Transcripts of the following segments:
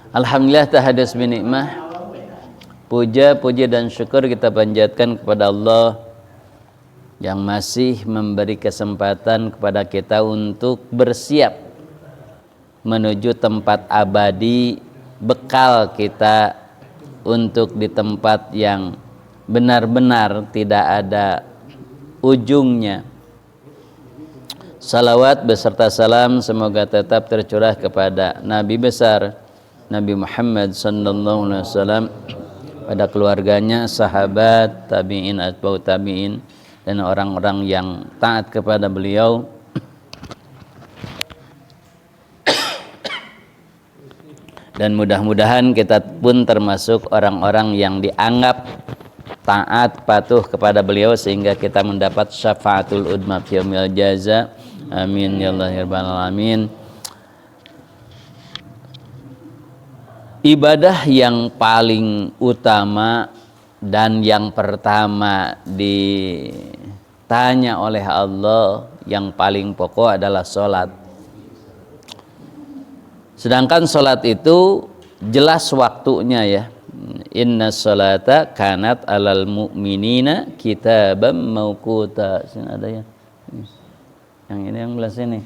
Alhamdulillah tahadus binikmah. Puja, puji dan syukur kita panjatkan kepada Allah yang masih memberi kesempatan kepada kita untuk bersiap menuju tempat abadi, bekal kita untuk di tempat yang benar-benar tidak ada ujungnya. Salawat beserta salam semoga tetap tercurah kepada Nabi besar Nabi Muhammad sallallahu alaihi wasallam, pada keluarganya, sahabat, tabi'in, atba'u tabi'in, dan orang-orang yang taat kepada beliau. Dan mudah-mudahan kita pun termasuk orang-orang yang dianggap taat, patuh kepada beliau sehingga kita mendapat syafaatul udma fi yaumil jaza. Amin ya Allah ya rabbal alamin. Ibadah yang paling utama dan yang pertama ditanya oleh Allah, yang paling pokok adalah sholat. Sedangkan sholat itu jelas waktunya ya. Inna sholata kanat alal mu'minina kitaban mauquta. Sini ada ya. Yang ini yang belah sini.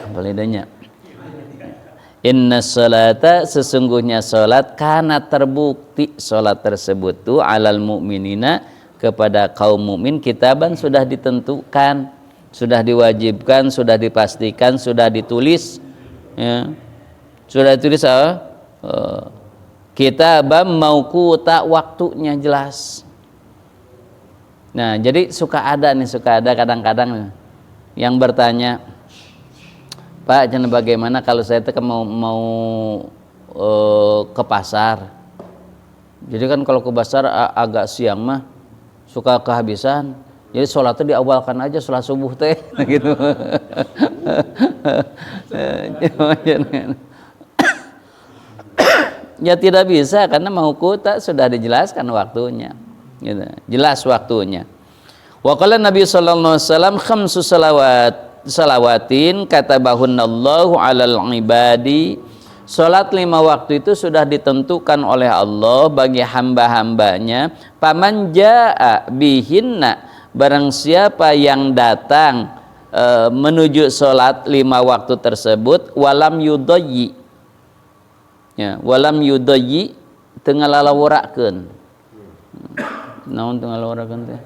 Balidanya. Inna sholata, sesungguhnya sholat, karena terbukti sholat tersebut tuh alal mu'minina, kepada kaum mukmin, kitaban sudah ditentukan, sudah diwajibkan, sudah dipastikan, sudah ditulis ya. Sudah ditulis apa? Kitaban mauquta, waktunya jelas. Nah jadi suka ada kadang-kadang yang bertanya, Pak, jangan bagaimana kalau saya tuh mau ke pasar. Jadi kan kalau ke pasar agak siang mah suka kehabisan. Jadi sholatnya diawalkan aja, sholat subuh teh gitu. Ya tidak bisa, karena mauquta sudah dijelaskan waktunya. Gitu. Jelas waktunya. Wa qala Nabi sallallahu alaihi wasallam khamsu salawatin katabahunallahu alal ibadi. Salat 5 waktu itu sudah ditentukan oleh Allah bagi hamba-hambanya. Paman jaa bihinna, barang siapa yang datang menuju salat 5 waktu tersebut, walam yudayyi ya, walam yudayyi teu ngalalawurakeun. Naon teu ngalalawurakeun teh?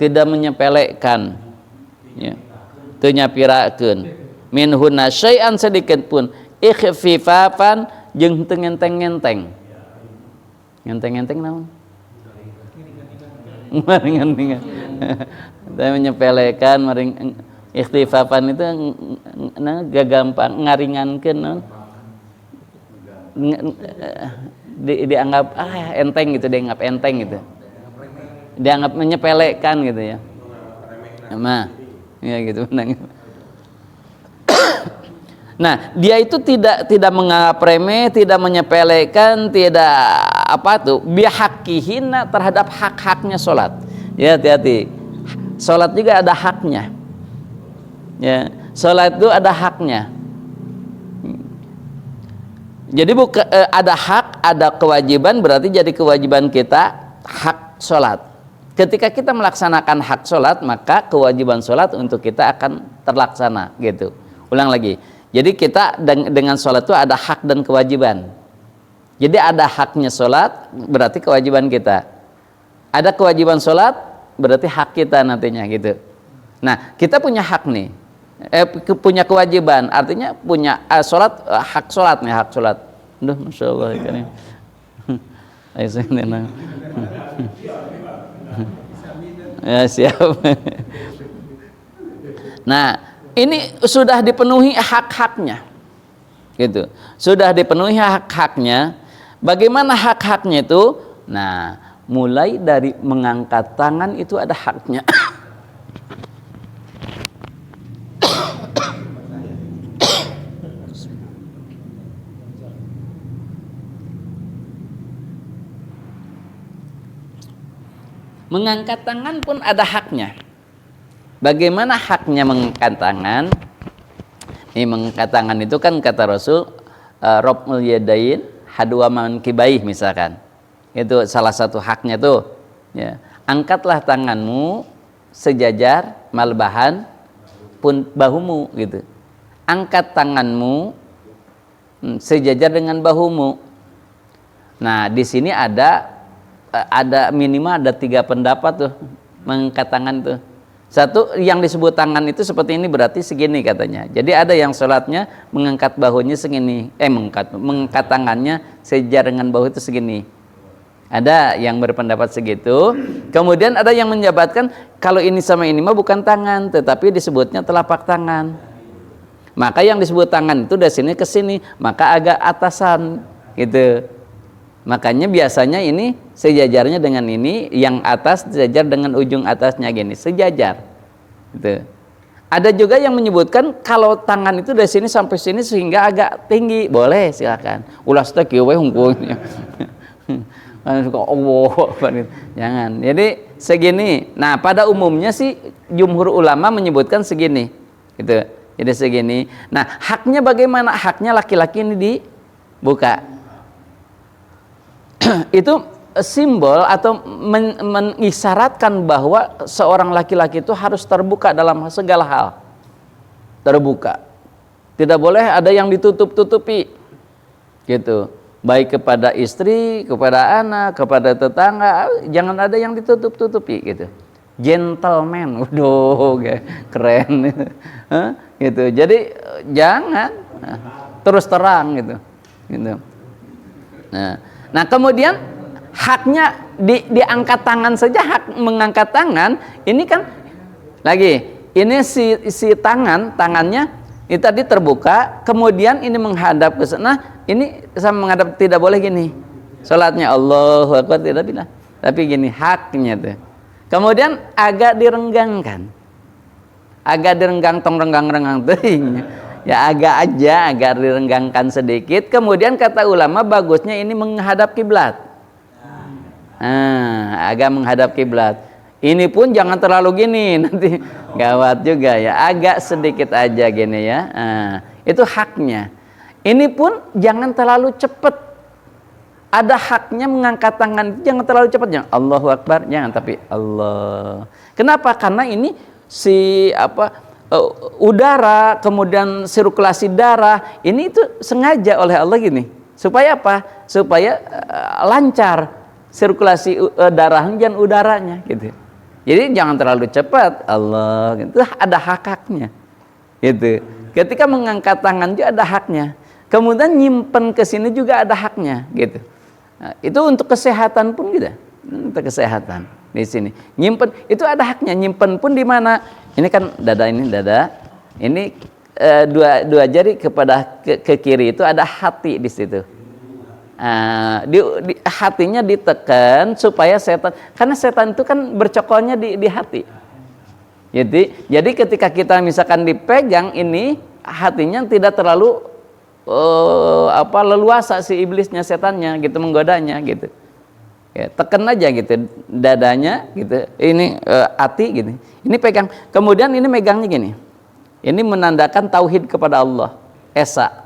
Tidak menyepelekan ya. Teu nyapirakeun minhunna syai'an, sedikit pun, ikhfifafan, jeung teu ngenteng-ngenteng. Ngenteng-ngenteng naon? Maring-maring. Teu menyepelekan, maring ikhfifafan itu gampang ngaringankeun naon? Dianggap enteng gitu, dianggap enteng gitu. Dianggap menyepelekan gitu ya. Nah, ya gitu. Nah, dia itu tidak menganggap remeh, tidak menyepelekan, tidak apa tuh, bihaqihina, terhadap hak-haknya sholat. Ya, hati-hati. Sholat juga ada haknya. Ya, sholat itu ada haknya. Jadi ada hak, ada kewajiban, berarti jadi kewajiban kita hak sholat. Ketika kita melaksanakan hak sholat, maka kewajiban sholat untuk kita akan terlaksana gitu. Ulang lagi. Jadi kita dengan sholat itu ada hak dan kewajiban. Jadi ada haknya sholat, berarti kewajiban kita. Ada kewajiban sholat, berarti hak kita nantinya gitu. Nah, kita punya hak nih. Punya kewajiban, artinya punya sholat, hak sholat nih, hak sholat. Aduh, masya Allah ini. Ya siap. Nah, ini sudah dipenuhi hak-haknya, gitu. Sudah dipenuhi hak-haknya. Bagaimana hak-haknya itu? Nah, mulai dari mengangkat tangan itu ada haknya. Mengangkat tangan pun ada haknya. Bagaimana haknya mengangkat tangan? Ini mengangkat tangan itu kan kata Rasul, Robul Yadain hadwa mankibaih misalkan. Itu salah satu haknya tuh. Ya. Angkatlah tanganmu sejajar malbahan pun bahumu gitu. Angkat tanganmu sejajar dengan bahumu. Nah, di sini ada minimal ada 3 pendapat tuh mengangkat tangan tuh. Satu, yang disebut tangan itu seperti ini berarti segini katanya. Jadi ada yang sholatnya mengangkat bahunya segini, mengangkat tangannya sejajar dengan bahu itu segini. Ada yang berpendapat segitu. Kemudian ada yang menjabatkan kalau ini sama ini mah bukan tangan, tetapi disebutnya telapak tangan. Maka yang disebut tangan itu dari sini ke sini, maka agak atasan gitu. Makanya biasanya ini sejajarnya dengan ini, yang atas sejajar dengan ujung atasnya gini, sejajar. Gitu. Ada juga yang menyebutkan kalau tangan itu dari sini sampai sini sehingga agak tinggi, boleh silakan. Ulas teh kieu we hungkulnya. Jangan. Jadi segini. Nah, pada umumnya sih jumhur ulama menyebutkan segini. Gitu. Jadi segini. Nah, haknya bagaimana? Haknya laki-laki ini dibuka. Itu simbol atau mengisyaratkan bahwa seorang laki-laki itu harus terbuka dalam segala hal. Terbuka. Tidak boleh ada yang ditutup-tutupi. Gitu. Baik kepada istri, kepada anak, kepada tetangga, jangan ada yang ditutup-tutupi gitu. Gentleman, keren gitu. Jadi jangan terus terang gitu. Nah, kemudian haknya diangkat tangan saja, hak mengangkat tangan ini kan lagi ini si tangannya ini tadi terbuka, kemudian ini menghadap ke sana, ini sama menghadap, tidak boleh gini. Salatnya Allahu Akbar tidak bilang, tapi gini haknya tuh. Kemudian agak direnggangkan. Agak direnggang tong renggang-renggang tuh. Ya agak direnggangkan sedikit. Kemudian kata ulama bagusnya ini menghadap kiblat. Agak menghadap kiblat. Ini pun jangan terlalu gini, nanti gawat juga ya. Agak sedikit aja gini ya. Itu haknya. Ini pun jangan terlalu cepat. Ada haknya mengangkat tangan, jangan terlalu cepat. Jangan Allahu Akbar, jangan, tapi Allah. Kenapa? Karena ini udara, kemudian sirkulasi darah, ini itu sengaja oleh Allah gini. Supaya apa? Supaya lancar sirkulasi darahnya dan udaranya gitu. Jadi jangan terlalu cepat, Allah gitu. Ada hak-haknya. Gitu. Ketika mengangkat tangan juga ada haknya. Kemudian nyimpen ke sini juga ada haknya gitu. Nah, itu untuk kesehatan pun gitu. Untuk kesehatan di sini. Nyimpen itu ada haknya. Nyimpen pun di mana? Ini kan dada ini dada. Ini dua jari kepada ke kiri itu ada hati di situ. Hatinya ditekan supaya setan, karena setan itu kan bercokolnya di hati. Jadi ketika kita misalkan dipegang ini hatinya tidak terlalu leluasa si iblisnya, setannya gitu, menggodanya gitu. Ya, tekan aja gitu dadanya gitu. Ini hati gitu. Ini pegang. Kemudian ini megangnya gini. Ini menandakan tauhid kepada Allah. Esa.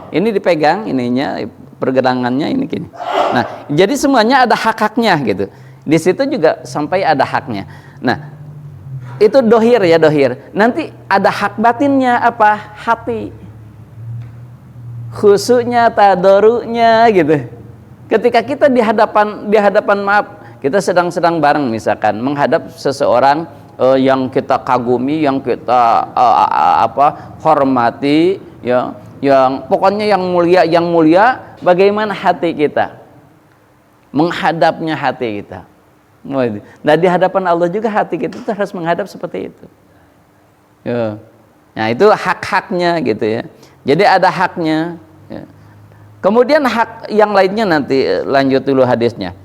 Ini dipegang ininya, pergerangannya ini gini. Nah, jadi semuanya ada hak-haknya gitu. Di situ juga sampai ada haknya. Nah, itu dohir ya, dohir. Nanti ada hak batinnya apa? Hati. Khusyuknya, tadorunya gitu. Ketika kita di hadapan maaf, kita sedang bareng misalkan menghadap seseorang yang kita kagumi, yang kita hormati, ya, yang pokoknya yang mulia, bagaimana hati kita? Menghadapnya hati kita. Nah, di hadapan Allah juga hati kita itu harus menghadap seperti itu. Ya. Nah, itu hak-haknya gitu ya. Jadi ada haknya. Ya. Kemudian hak yang lainnya nanti lanjut dulu hadisnya.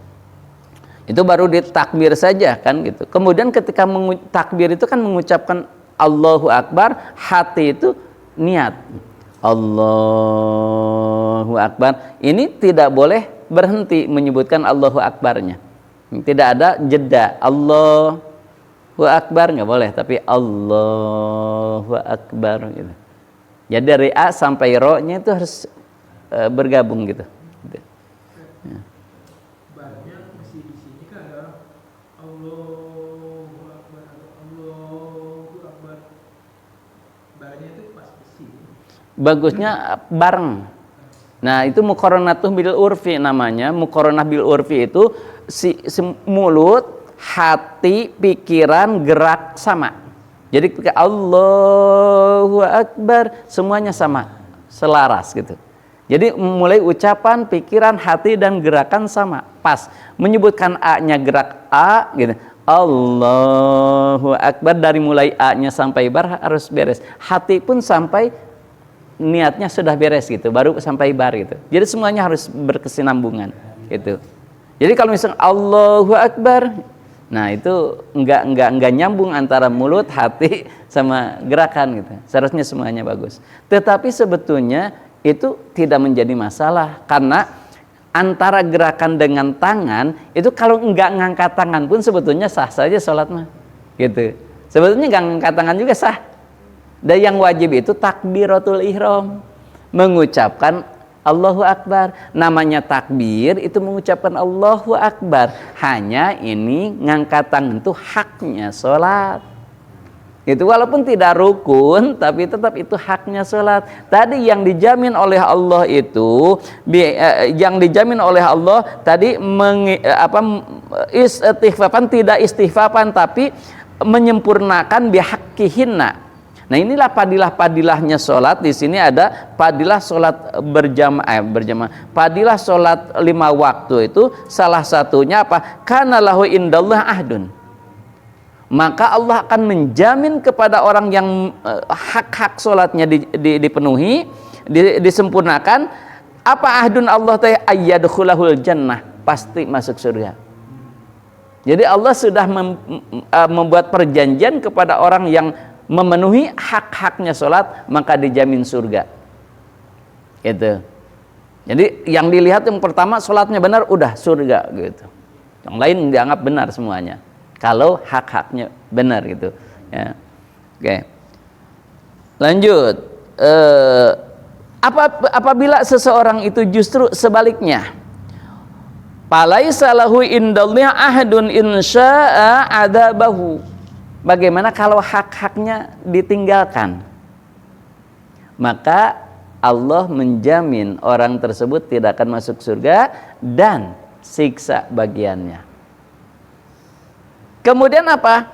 Itu baru ditakbir saja kan gitu. Kemudian ketika takbir itu kan mengucapkan Allahu Akbar, hati itu niat. Allahu Akbar. Ini tidak boleh berhenti menyebutkan Allahu Akbarnya. Tidak ada jeda. Allahu Akbar nggak boleh, tapi Allahu Akbar gitu. Jadi dari A sampai Ro-nya itu harus bergabung gitu. Ya. Banyak masih di sini kan ada Allahu Akbar atau Allahu Akbar. Banyak itu pas besi. Bagusnya bareng. Nah, itu muqaranatuh bil urfi namanya. Muqaranah bil urfi itu si mulut, hati, pikiran, gerak sama. Jadi ketika Allahu Akbar semuanya sama, selaras gitu. Jadi mulai ucapan, pikiran, hati dan gerakan sama, pas. Menyebutkan A-nya gerak A gitu. Allahu Akbar dari mulai A-nya sampai bar harus beres. Hati pun sampai niatnya sudah beres gitu, baru sampai bar gitu. Jadi semuanya harus berkesinambungan gitu. Jadi kalau misalnya Allahu Akbar, nah itu enggak nyambung antara mulut, hati sama gerakan gitu. Seharusnya semuanya bagus. Tetapi sebetulnya itu tidak menjadi masalah karena antara gerakan dengan tangan itu kalau enggak ngangkat tangan pun sebetulnya sah saja sholat mah gitu. Sebetulnya enggak ngangkat tangan juga sah. Dan yang wajib itu takbiratul ihram, mengucapkan Allahu Akbar. Namanya takbir itu mengucapkan Allahu Akbar. Hanya ini ngangkat tangan itu haknya sholat. Itu walaupun tidak rukun, tapi tetap itu haknya sholat. Tadi yang dijamin oleh Allah itu, yang dijamin oleh Allah tadi istighfaran, tidak istighfaran tapi menyempurnakan bihaqqihinna. Nah, inilah padilah-padilahnya sholat. Di sini ada padilah sholat berjamaah. Padilah sholat 5 waktu itu salah satunya apa? Kana lahu indallah ahdun. Maka Allah akan menjamin kepada orang yang hak-hak sholatnya dipenuhi, disempurnakan. Apa ahdun Allah teh? Ayyadkhulahul jannah, pasti masuk surga. Jadi Allah sudah membuat perjanjian kepada orang yang memenuhi hak-haknya sholat, maka dijamin surga gitu. Jadi yang dilihat yang pertama sholatnya benar, udah surga gitu. Yang lain dianggap benar semuanya kalau hak-haknya benar gitu ya. Oke, lanjut. Apabila seseorang itu justru sebaliknya, palaisa lahu indallah ahadun insya'a adabahu. Bagaimana kalau hak-haknya ditinggalkan? Maka Allah menjamin orang tersebut tidak akan masuk surga dan siksa bagiannya. Kemudian apa?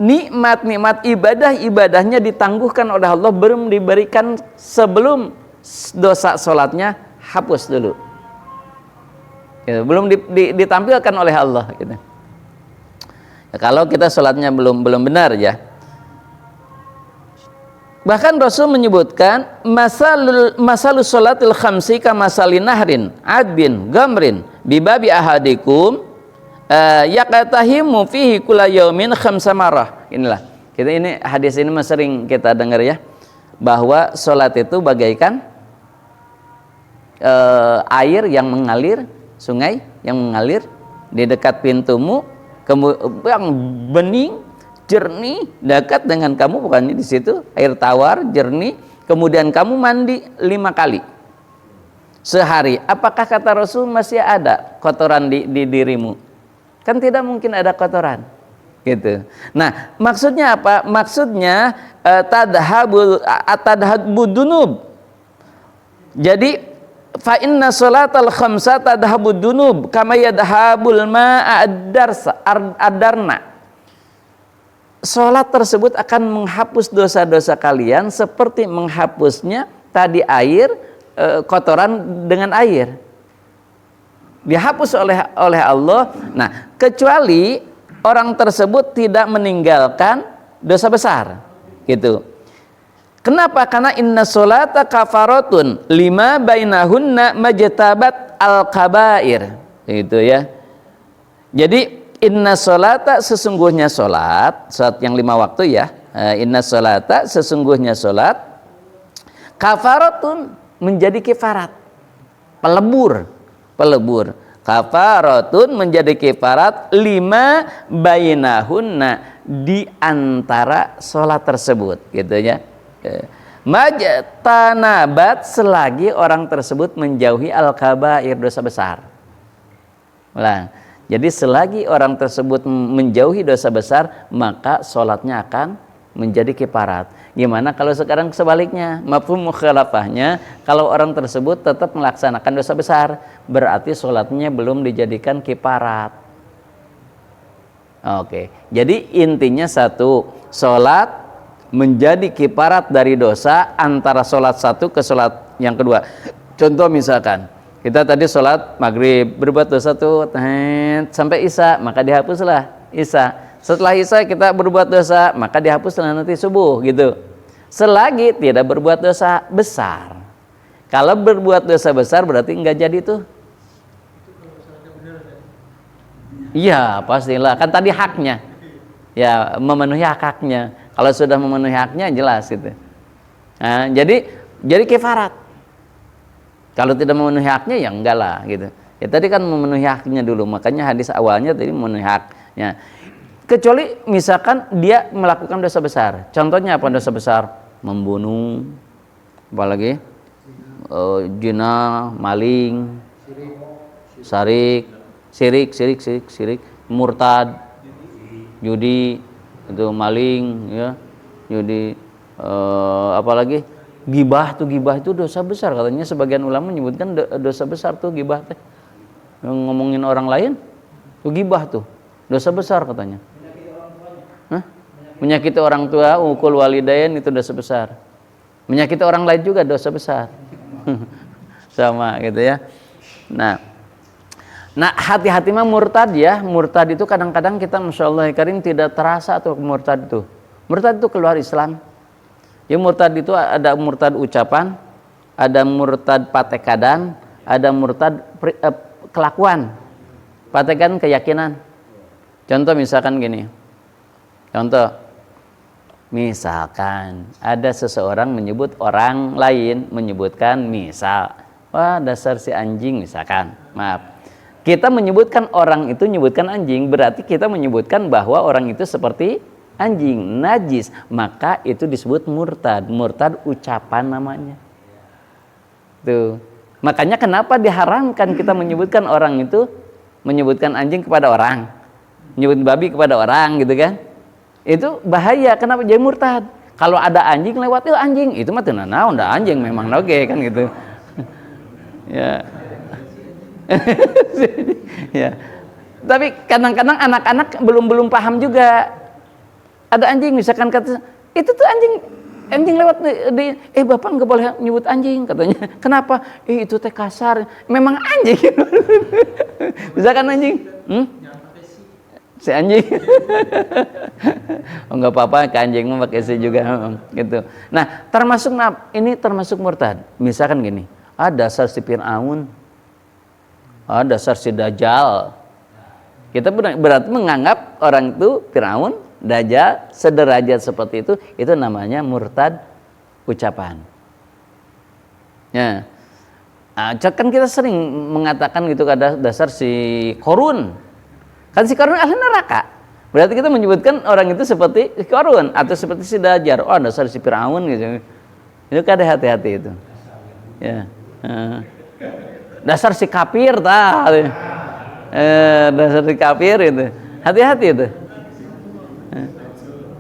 Nikmat-nikmat ibadahnya ditangguhkan oleh Allah, belum diberikan sebelum dosa sholatnya hapus dulu. Gitu, belum ditampilkan oleh Allah gitu. Kalau kita sholatnya belum benar ya. Bahkan Rasul menyebutkan masalus sholatil khamsi kamasali nahrin adbin gamrin bibabi ahadikum yaqtahimu fihi kulla yaumin khamsa marrah. Inilah. Ini hadis ini sering kita dengar ya, bahwa sholat itu bagaikan air yang mengalir, sungai yang mengalir di dekat pintumu, yang bening, jernih, dekat dengan kamu, bukannya di situ air tawar, jernih, kemudian kamu mandi 5 kali sehari. Apakah kata Rasul masih ada kotoran di dirimu? Kan tidak mungkin ada kotoran gitu. Nah, maksudnya apa? Maksudnya tadhabul dunub. Jadi fa inna sholatal khamsa tadhabud dunub kama yadhabul ma'a ad-darna. Salat tersebut akan menghapus dosa-dosa kalian seperti menghapusnya tadi air, kotoran dengan air. Dihapus oleh Allah. Nah, kecuali orang tersebut tidak meninggalkan dosa besar. Gitu. Kenapa? Karena inna sholata kafaratun lima bainahunna majtabat al-kabair. Itu ya. Jadi inna sholata, sesungguhnya sholat yang 5 waktu ya. Inna sholata, sesungguhnya sholat kafaratun, menjadi kifarat, pelebur. Kafaratun, menjadi kifarat lima bainahunna, di antara sholat tersebut gitu ya. Majtanabat selagi orang tersebut menjauhi al-kabair, dosa besar. Ulang. Jadi selagi orang tersebut menjauhi dosa besar, maka sholatnya akan menjadi kifarat. Gimana kalau sekarang sebaliknya? Mafhum mukhalafahnya, kalau orang tersebut tetap melaksanakan dosa besar, berarti sholatnya belum dijadikan kifarat. Oke, jadi intinya satu, sholat menjadi kifarat dari dosa antara sholat satu ke sholat yang kedua. Contoh misalkan kita tadi sholat maghrib, berbuat dosa tuh sampai isya, maka dihapuslah isya. Setelah isya kita berbuat dosa, maka dihapuslah nanti subuh gitu. Selagi tidak berbuat dosa besar. Kalau berbuat dosa besar berarti enggak jadi tuh. Iya pastilah, kan tadi haknya. Ya memenuhi hak-haknya. Kalau sudah memenuhi haknya jelas gitu. Nah, jadi kifarat. Kalau tidak memenuhi haknya ya enggak lah gitu. Ya tadi kan memenuhi haknya dulu, makanya hadis awalnya tadi memenuhi haknya. Kecuali misalkan dia melakukan dosa besar. Contohnya apa dosa besar? Membunuh, apalagi zina, maling, syirik, murtad, judi, itu maling ya, judi, apalagi gibah itu dosa besar katanya, sebagian ulama menyebutkan dosa besar tuh gibah teh, ngomongin orang lain tuh gibah tuh dosa besar katanya. Menyakiti orang tua, ukul walidain itu dosa besar. Menyakiti orang lain juga dosa besar. Sama gitu ya. Nah hati-hati mah murtad ya. Murtad itu kadang-kadang kita Masya Allah karim tidak terasa tuh murtad itu. Murtad itu keluar Islam. Ya murtad itu ada murtad ucapan, ada murtad patekadan, ada murtad kelakuan. Patekan keyakinan. Contoh misalkan gini. Misalkan ada seseorang menyebut orang lain, menyebutkan misal, wah dasar si anjing misalkan, maaf. Kita menyebutkan orang itu menyebutkan anjing, berarti kita menyebutkan bahwa orang itu seperti anjing, najis, maka itu disebut murtad. Murtad ucapan namanya. Tuh. Makanya kenapa diharamkan kita menyebutkan orang itu, menyebutkan anjing kepada orang, menyebut babi kepada orang gitu kan? Itu bahaya. Kenapa? Jadi murtad. Kalau ada anjing lewat, anjing itu mah teu naon, da anjing memang oge kan gitu. Ya. Ya. Tapi kadang-kadang anak-anak belum paham juga. Ada anjing misalkan kata itu tuh anjing lewat di bapak nggak boleh nyebut anjing katanya. Kenapa? Itu teh kasar. Memang anjing. Misalkan anjing. Si anjing. Oh enggak apa-apa, ke anjing mah pakai si juga gitu. Nah, ini termasuk murtad. Misalkan gini, dasar si Fir'aun, dasar si Dajjal. Kita berarti menganggap orang itu Fir'aun, Dajjal, sederajat seperti itu namanya murtad ucapan. Ya. Kan kita sering mengatakan gitu, ada dasar si Korun. Kan si Qarun ahli neraka. Berarti kita menyebutkan orang itu seperti Qarun atau seperti si Dajjal. Oh, dasar si Firaun gitu. Itu kan hati-hati itu. Ya. Dasar si kafir tah. Dasar si kafir itu. Hati-hati itu.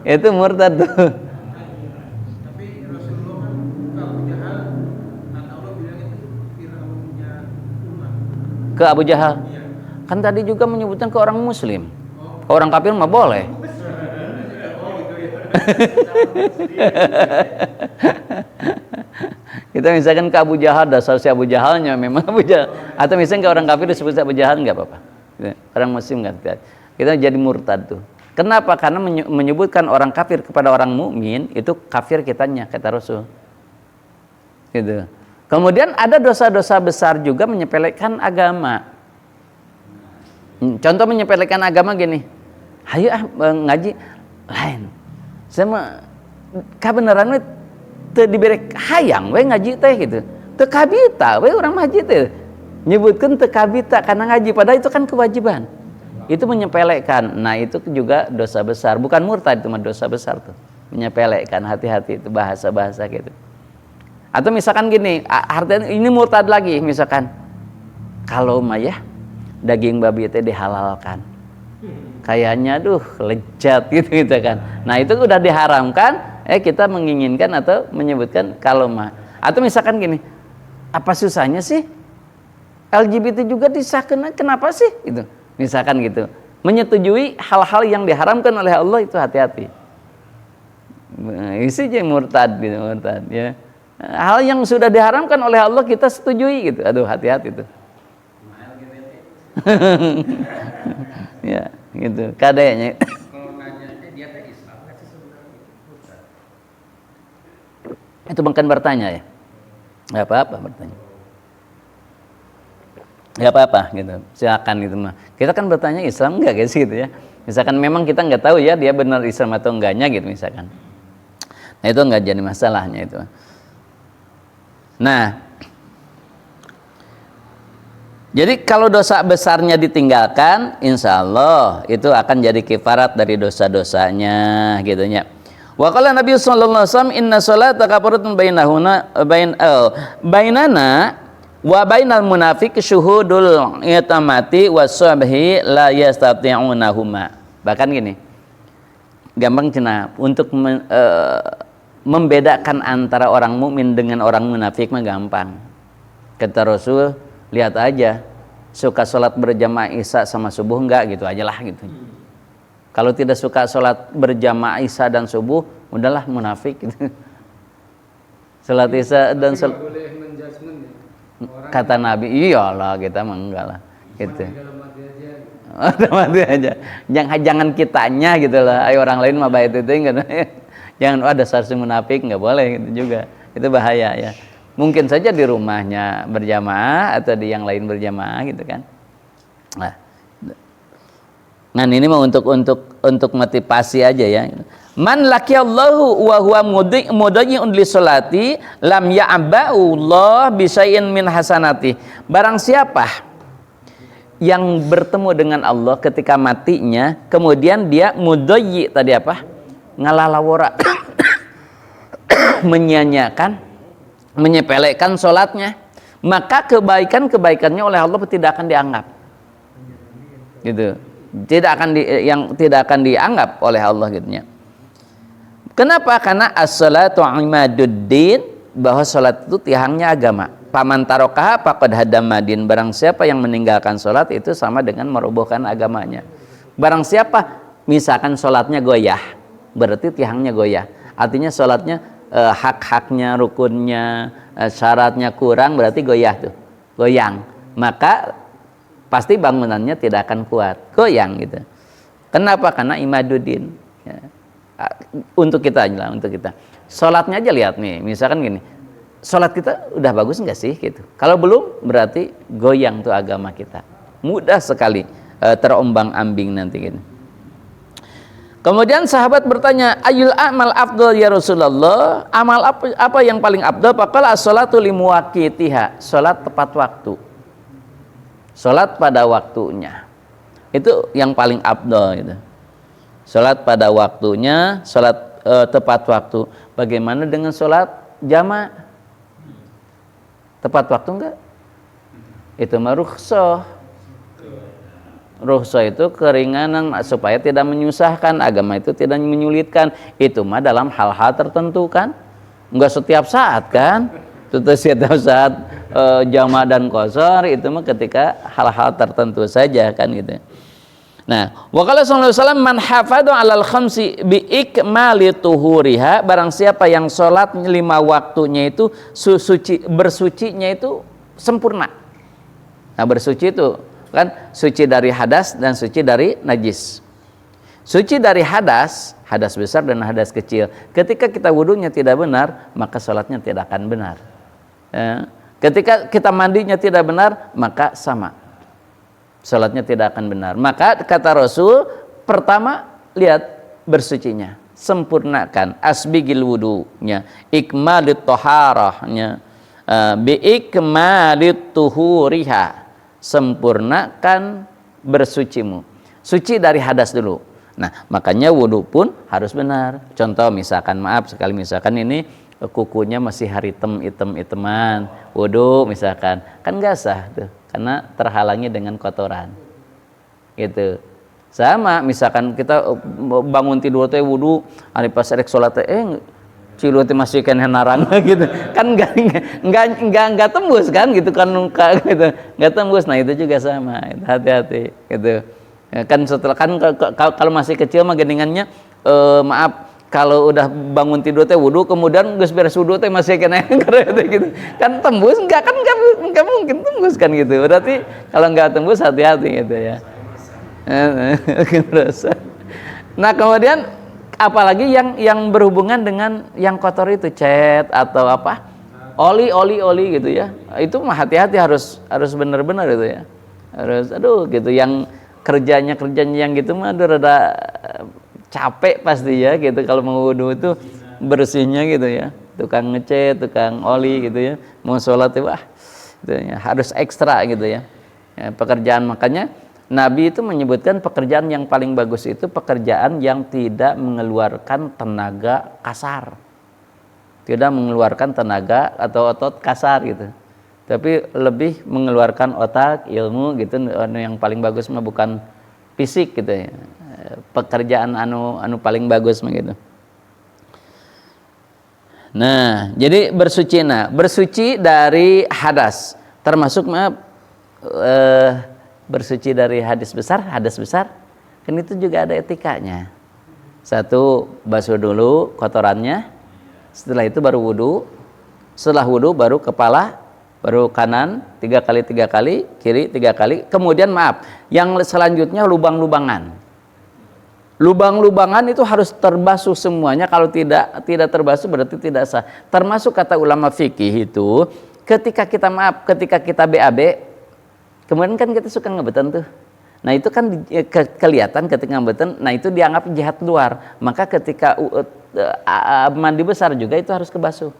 Itu murtad tuh. Tapi Rasulullah kan Abu Jahal, kata Allah bilang itu Firaunnya umat. Ke Abu Jahal. Kan tadi juga menyebutkan ke orang muslim. Orang kafir mah boleh. Kita misalkan ke Abu Jahal, dasar si Abu Jahalnya memang Abu Jahal. Atau misalkan ke orang kafir disebut Abu Jahal nggak apa-apa. Orang muslim nggak. Kita jadi murtad tuh. Kenapa? Karena menyebutkan orang kafir kepada orang mukmin itu kafir kitanya, kata Rasul. Gitu. Kemudian ada dosa-dosa besar juga menyepelekan agama. Contoh menyepelekan agama gini, hayu ngaji lain, sama kebenaran we teu dibere hayang we ngaji teh gitu, teu kabita we urang ngaji teh, nyebutkeun teu kabita karena ngaji, padahal itu kan kewajiban, itu menyepelekan. Nah itu juga dosa besar, bukan murtad, itu mah dosa besar tuh, menyepelekan. Hati-hati itu bahasa-bahasa gitu. Atau misalkan gini, artinya ini murtad lagi, misalkan kalau mah ya daging babi itu dihalalkan, kayaknya aduh lezat gitu kan. Nah itu udah diharamkan, kita menginginkan atau menyebutkan kalau mah. Atau misalkan gini, apa susahnya sih LGBT juga disahkan, kenapa sih gitu, misalkan gitu. Menyetujui hal-hal yang diharamkan oleh Allah itu hati-hati. Isi aja murtad gitu, murtad ya. Hal yang sudah diharamkan oleh Allah kita setujui gitu. Aduh hati-hati tuh. Ya, gitu. Kadanya. Kalau nanya dia teh Islam nggak sih sebenarnya? Itu bukan bertanya ya. Enggak apa-apa bertanya. Enggak apa-apa gitu. Silakan gitu mah. Kita kan bertanya Islam enggak guys gitu ya. Misalkan memang kita enggak tahu ya dia benar Islam atau enggaknya gitu misalkan. Nah, itu enggak jadi masalahnya itu. Nah, jadi kalau dosa besarnya ditinggalkan, insya Allah itu akan jadi kifarat dari dosa-dosanya, gitunya. Wa qala Nabi sallallahu alaihi wasallam inna sholata kafaratun bainana wa bainal munafiq syuhudul itamati wasabhi la yastati'unahuma. Bahkan gini, gampang cina untuk membedakan antara orang mukmin dengan orang munafik mah gampang. Kata Rasul, lihat aja suka sholat berjamaah isya sama subuh enggak, gitu aja lah gitu. Kalau tidak suka sholat berjamaah isya dan subuh, udahlah munafik gitu. Sholat isya dan sholat, boleh menjudgment ya. kata Nabi, iyalah kita mah enggak lah gitu. Dalam hati aja. Dalam hati aja. Jangan kitanya gitu lah. Ayo orang lain mah baik itu enggak. Jangan ada sarsi munafik, nggak boleh gitu juga. Itu bahaya ya. Mungkin saja di rumahnya berjamaah atau di yang lain berjamaah gitu kan. Nah ini mah untuk motivasi aja ya. Man laqiyallahu wa huwa mudayyi'un li sholati lam ya'ba'u Allah bi syai'in min hasanati. Barang siapa yang bertemu dengan Allah ketika matinya, kemudian dia mudayyi tadi apa? Ngalalawora, menyia-nyiakan, menyepelekan sholatnya, maka kebaikannya oleh Allah tidak akan dianggap, gitu. Tidak akan dianggap oleh Allah gitunya. Kenapa? Karena as-sholatu imaduddin, bahwa sholat itu tiangnya agama. Paman tarokaha faqad hadamadin, barang siapa yang meninggalkan sholat itu sama dengan merobohkan agamanya. Barang siapa misalkan sholatnya goyah, berarti tiangnya goyah. Artinya sholatnya hak-haknya, rukunnya, syaratnya kurang, berarti goyah tuh, goyang. Maka pasti bangunannya tidak akan kuat, goyang gitu. Kenapa? Karena imaduddin. Ya. Untuk kita aja lah, untuk kita. Sholatnya aja lihat nih, misalkan gini, sholat kita udah bagus nggak sih gitu. Kalau belum, berarti goyang tuh agama kita. Mudah sekali terombang-ambing nanti gitu. Kemudian sahabat bertanya, ayul amal afdal ya Rasulullah, amal apa yang paling afdal? Faqala as-sholatu limuwaqitiha, sholat tepat waktu, sholat pada waktunya, itu yang paling afdal gitu. Sholat pada waktunya, sholat tepat waktu. Bagaimana dengan sholat jamaah? Tepat waktu enggak? Itu mah rukhsah. Rukhsah itu keringanan supaya tidak menyusahkan, agama itu tidak menyulitkan. Itu mah dalam hal-hal tertentu kan, enggak setiap saat kan. Itu setiap saat jamaah dan qashar, itu mah ketika hal-hal tertentu saja kan gitu. Nah, wa qala sallallahu alaihi wasallam man hafadha 'alal khamsi bi ikmali tuhuriha, barang siapa yang salat 5 waktunya itu bersucinya itu sempurna. Nah, bersuci itu kan suci dari hadas dan suci dari najis. Suci dari hadas besar dan hadas kecil. Ketika kita wudunya tidak benar, maka salatnya tidak akan benar. Ketika kita mandinya tidak benar, maka sama, salatnya tidak akan benar. Maka kata Rasul, pertama lihat bersucinya, sempurnakan asbigil wudunya, ikmalit toharahnya, biikmalit tuhuriha, sempurnakan bersucimu, suci dari hadas dulu. Nah, makanya wudhu pun harus benar. Contoh misalkan, maaf sekali, misalkan ini kukunya masih hitam-iteman, wudu misalkan, kan nggak sah tuh, karena terhalangi dengan kotoran. Gitu. Sama misalkan kita bangun tidur teh wudu, hari pas rek salat teh cilu teh masih kena narang gitu. Kan enggak tembus kan gitu kan gitu. Enggak tembus. Nah, itu juga sama. Hati-hati gitu. Ya, kan setelah kan kalau masih kecil mah geningannya maaf, kalau udah bangun tidur teh wudu kemudian geus beres wudu teh masih kena gitu. Kan tembus enggak mungkin tembus kan gitu. Berarti kalau enggak tembus hati-hati gitu ya. Nah, kemudian apalagi yang berhubungan dengan yang kotor itu, cat atau apa, oli gitu ya, itu mah hati-hati, harus benar-benar itu ya, harus gitu, yang kerjanya yang gitu mah rada capek pasti ya gitu, kalau mau wudu itu bersihnya gitu ya, tukang ngecat, tukang oli gitu ya, mau sholat itu wah gitu ya, harus ekstra gitu ya, pekerjaan. Makanya Nabi itu menyebutkan pekerjaan yang paling bagus itu pekerjaan yang tidak mengeluarkan tenaga kasar, tidak mengeluarkan tenaga atau otot kasar gitu, tapi lebih mengeluarkan otak, ilmu gitu. Yang paling bagus mah bukan fisik gitu ya, pekerjaan anu paling bagus mah gitu. Nah, jadi bersuci dari hadas, termasuk bersuci dari hadas besar kan itu juga ada etikanya. Satu, basuh dulu kotorannya, setelah itu baru wudu, setelah wudu baru kepala, baru kanan 3 kali, kiri 3 kali, kemudian yang selanjutnya lubang-lubangan itu harus terbasuh semuanya. Kalau tidak terbasuh berarti tidak sah. Termasuk kata ulama fikih itu, ketika kita BAB, kemudian kan kita suka ngebetan tuh. Nah, itu kan kelihatan ketika ngebetan, nah itu dianggap jihad luar. Maka ketika mandi besar juga itu harus kebasuh.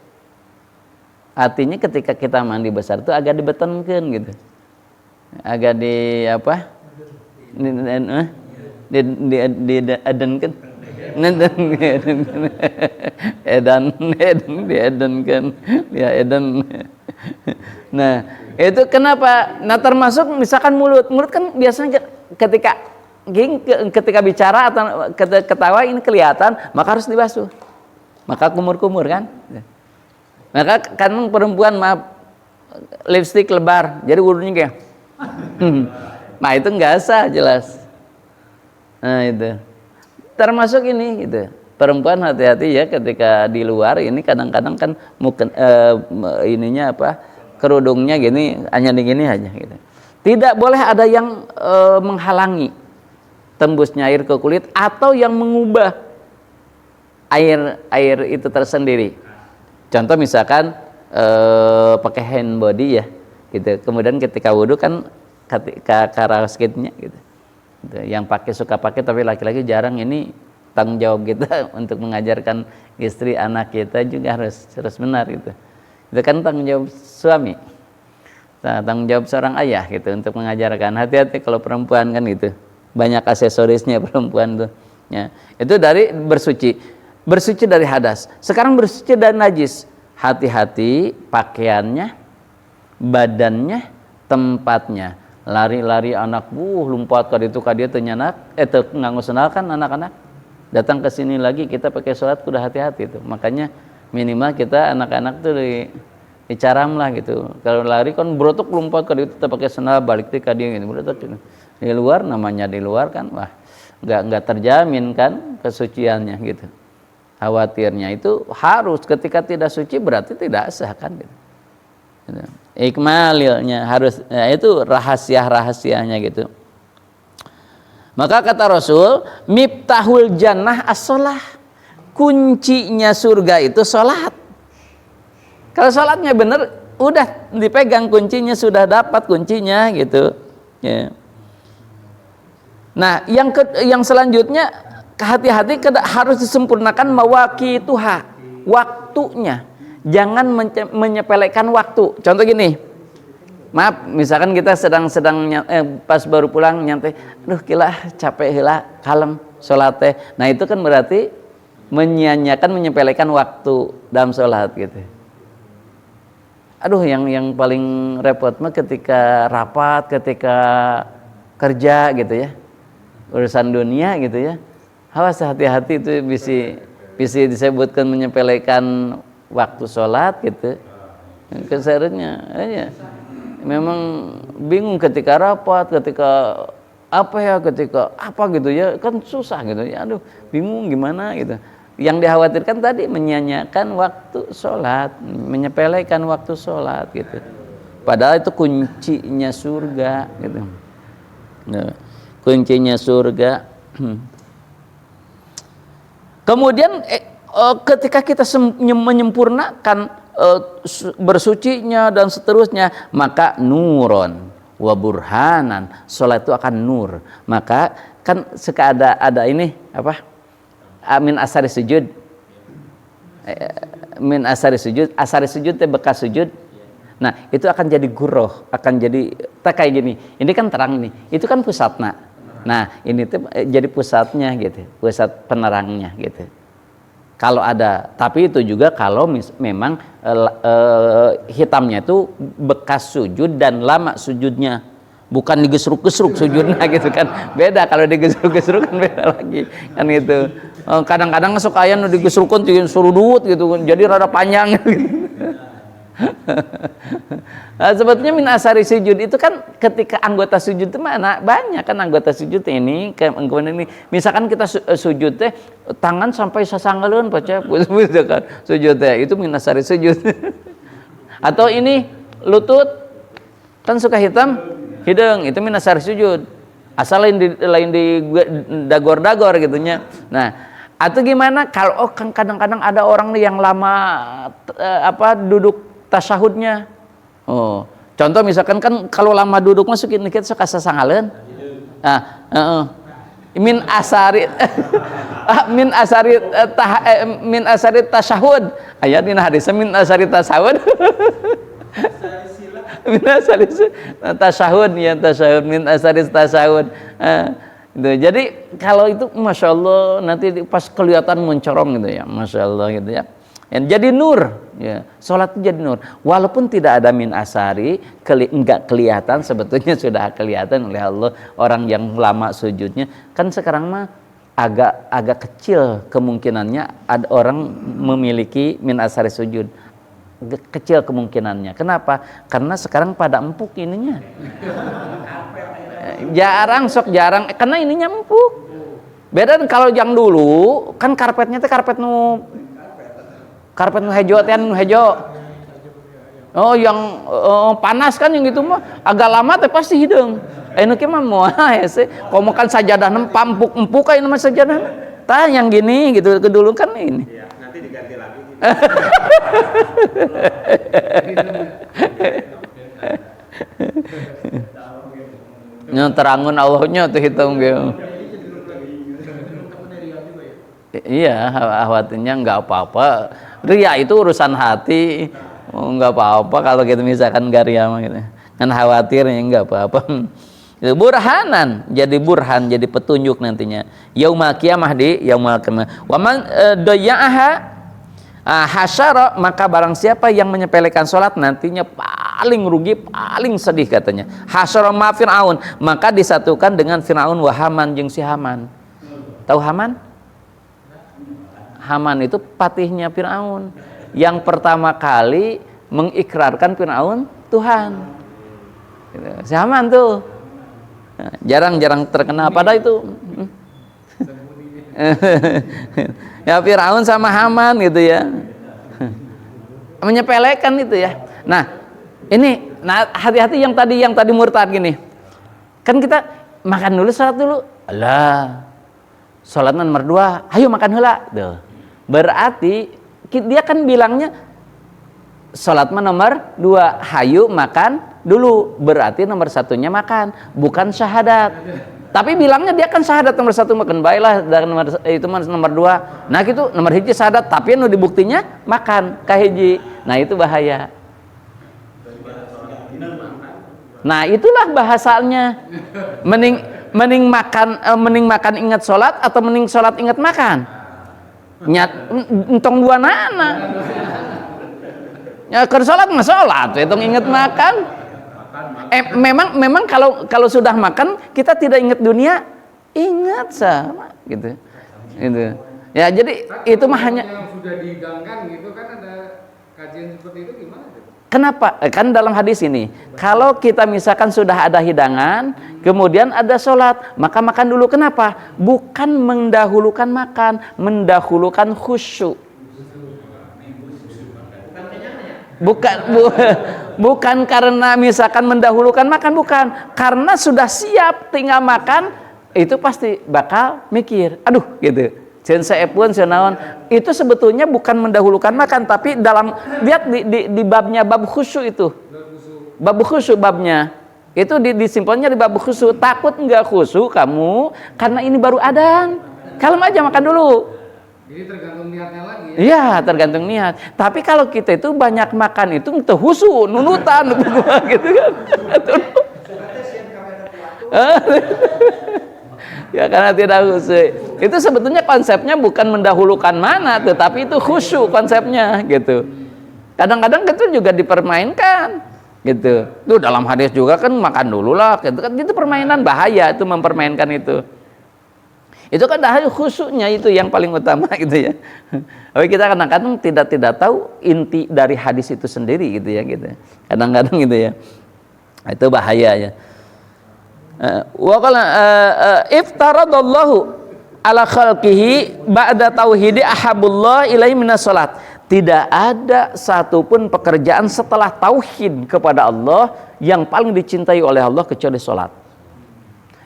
Artinya ketika kita mandi besar itu agak dibetankeun gitu. Agak diedankeun. Nah, itu kenapa? Nah, termasuk misalkan mulut kan biasanya ketika bicara atau ketawa ini kelihatan, maka harus dibasuh. Maka kumur-kumur kan? Maka kan perempuan lipstik lebar, jadi wudunya kayak nah, itu enggak sah jelas. Nah, itu termasuk ini gitu. Perempuan hati-hati ya ketika di luar ini, kadang-kadang kan mungkin kerudungnya gini, hanya gini aja gitu. Tidak boleh ada yang menghalangi tembusnya air ke kulit atau yang mengubah air itu tersendiri. Contoh misalkan pakai hand body ya gitu. Kemudian ketika wudu kan ketika karaosketnya gitu. Yang suka pakai, tapi laki-laki jarang. Ini tanggung jawab kita untuk mengajarkan istri anak kita juga harus benar gitu. Itu kan tanggung jawab suami, tanggung jawab seorang ayah gitu, untuk mengajarkan. Hati-hati kalau perempuan kan gitu, banyak aksesorisnya perempuan tuh ya. Itu dari bersuci dari hadas. Sekarang bersuci dari najis. Hati-hati pakaiannya, badannya, tempatnya. Lari-lari anak lompat ke itu dia tenyanak nganggo sendal kan anak-anak datang ke sini lagi, kita pakai sholat udah hati-hati tuh. Makanya minimal kita anak-anak tuh dicaram lah gitu. Kalau lari kan brotok lompat ke itu pakai sendal, balik ke dia gitu. Di luar, namanya di luar kan, wah nggak terjamin kan kesuciannya gitu. Khawatirnya itu harus ketika tidak suci berarti tidak sah kan gitu. Ikmalilnya harus, ya itu rahasianya gitu. Maka kata Rasul, miftahul jannah as-shalah, kuncinya surga itu sholat. Kalau sholatnya benar, udah dipegang kuncinya, sudah dapat kuncinya gitu ya. Nah, yang selanjutnya, hati-hati harus disempurnakan mawaqituha, waktunya. Jangan menyepelekan waktu. Contoh gini, maaf, misalkan kita sedang pas baru pulang nyantai, aduh gila capek heula, kalem sholat teh. Nah, itu kan berarti menyia-nyiakan, menyepelekan waktu dalam sholat gitu. Aduh, yang paling repot mah ketika rapat, ketika kerja gitu ya, urusan dunia gitu ya. Awas, hati-hati itu bisa disebutkan menyepelekan waktu sholat gitu. Keserunya ya, memang bingung ketika rapat, ketika ketika apa gitu ya, kan susah gitu ya. Aduh, bingung gimana gitu. Yang dikhawatirkan tadi menyia-nyiakan waktu sholat, menyepelekan waktu sholat gitu. Padahal itu kuncinya surga gitu. Nah, kuncinya surga. Kemudian ketika kita menyempurnakan bersucinya dan seterusnya, maka nuron wa burhanan, sholat itu akan nur. Maka kan suka ada ini apa? Min asari sujud, min asari sujud teh bekas sujud. Nah itu akan jadi guroh, akan jadi tak kayak gini. Ini kan terang nih, itu kan pusatnya. Nah ini tuh jadi pusatnya gitu, pusat penerangnya gitu. Kalau ada, tapi itu juga kalau memang hitamnya itu bekas sujud dan lama sujudnya, bukan digesruk-gesruk sujudnya gitu kan. Beda kalau digesruk-gesruk kan beda lagi kan gitu. Kadang-kadang suka aya nu digesrukkeun suruh duit gitu kan, jadi rada panjang gitu. Nah, sebetulnya min asari sujud itu kan ketika anggota sujud itu mana banyak kan anggota sujud ini kemudian ini misalkan kita sujud teh tangan sampai sasanggeulun paca kan sujud teh itu min asari sujud. Atau ini lutut kan suka hitam hidung itu min asari sujud, asal lain di dagor-dagor gitunya. Nah atau gimana kalau kan kadang-kadang ada orang nih yang lama duduk tasyahudnya. Contoh misalkan kan kalau lama duduk masukin dikit suka sasangaleun. Min asari min asari tasyahud. Aya dina hadis min asari tasyahud. Min asari tasyahud ya tasyahud min asari tasyahud. Gitu. Jadi kalau itu masya Allah nanti pas kelihatan mencorong gitu ya, masya Allah gitu ya. Jadi nur, ya. Sholat itu jadi nur. Walaupun tidak ada min asari, enggak kelihatan, sebetulnya sudah kelihatan oleh Allah orang yang lama sujudnya. Kan sekarang mah agak kecil kemungkinannya ada orang memiliki min asari sujud. Kecil kemungkinannya. Kenapa? Karena sekarang pada empuk ininya. Jarang karena ininya empuk. Beda kalau yang dulu kan karpetnya teh karpet nu hejo teh nu hejo. Oh yang panas kan yang gitu mah agak lama teh pasti hidung. Anu kieu mah moal hese komokan sajadah empuk kayak mah sajadah. Tah yang gini gitu dulu kan ini. Iya, nanti diganti lagi. Terangun Allahnya tuh hitam gitu. Iya, khawatirnya nggak apa-apa. Ria itu urusan hati, nggak apa-apa kalau gitu misalkan ria mah gitu. Kan khawatirnya nggak apa-apa. Burhanan, jadi burhan, jadi petunjuk nantinya. Yaumul qiyamah di yaumul qiyamah. Wa man dayyaha hasyara, maka barang siapa yang menyepelekan sholat nantinya paling rugi, paling sedih katanya. Hasyara ma Fir'aun, maka disatukan dengan Fir'aun wa Haman jeung si Haman. Tahu Haman? Haman itu patihnya Fir'aun yang pertama kali mengikrarkan Fir'aun Tuhan. Si Haman tuh jarang-jarang terkenal pada itu. Ya Firaun sama Haman gitu ya, menyepelekan itu ya. Nah ini, hati-hati yang tadi murtad gini. Kan kita makan dulu, salat dulu. Alah, salat nomor 2, ayo makan heula. Tuh. Berarti dia kan bilangnya salat nomor 2, hayu makan dulu. Berarti nomor 1-nya makan, bukan syahadat. Tapi bilangnya dia kan syahadat nomor 1 makan baiklah, dan itu nomor 2. Nah gitu nomor 1 syahadat, tapi nu dibuktinya makan kahiji. Nah itu bahaya. Nah itulah bahasanya. Mending makan ingat sholat atau mending sholat ingat makan? nyat entong dua nana ya keur salat mah salat itu inget makan. Memang kalau sudah makan kita tidak ingat dunia, ingat sama gitu ya. Jadi itu mah hanya yang sudah dihidangkan gitu kan, ada kajian seperti itu gimana? kenapa kan dalam hadis ini kalau kita misalkan sudah ada hidangan kemudian ada sholat maka makan dulu. Kenapa? Bukan mendahulukan makan, mendahulukan khusyuk. Bukan karena misalkan mendahulukan makan, bukan, karena sudah siap tinggal makan itu pasti bakal mikir aduh gitu saya pun senawan. Itu sebetulnya bukan mendahulukan makan, tapi dalam lihat di babnya bab khusyuk itu, bab khusyuk babnya itu disimpulnya di bab khusyuk. Takut enggak khusyuk kamu karena ini baru adzan, kalem aja makan dulu. Jadi tergantung niatnya lagi ya? Iya, tergantung niat. Tapi kalau kita itu banyak makan itu teu husu, nunutan gitu kan. Ya karena tidak khusyuk. Itu sebetulnya konsepnya bukan mendahulukan mana, tetapi itu khusyuk konsepnya gitu. Kadang-kadang itu juga dipermainkan gitu. Itu dalam hadis juga kan makan dulu lah gitu kan. Itu permainan bahaya itu, mempermainkan itu. Itu kan dah khusyuknya itu yang paling utama gitu ya. Tapi kita kadang-kadang tidak tahu inti dari hadis itu sendiri gitu ya gitu. Kadang-kadang gitu ya. Itu bahaya ya. Wa qala iftaradallahu ala khalqihi ba'da tauhidi ahabullah ilaihi minas salat. Tidak ada satupun pekerjaan setelah tauhid kepada Allah yang paling dicintai oleh Allah kecuali salat.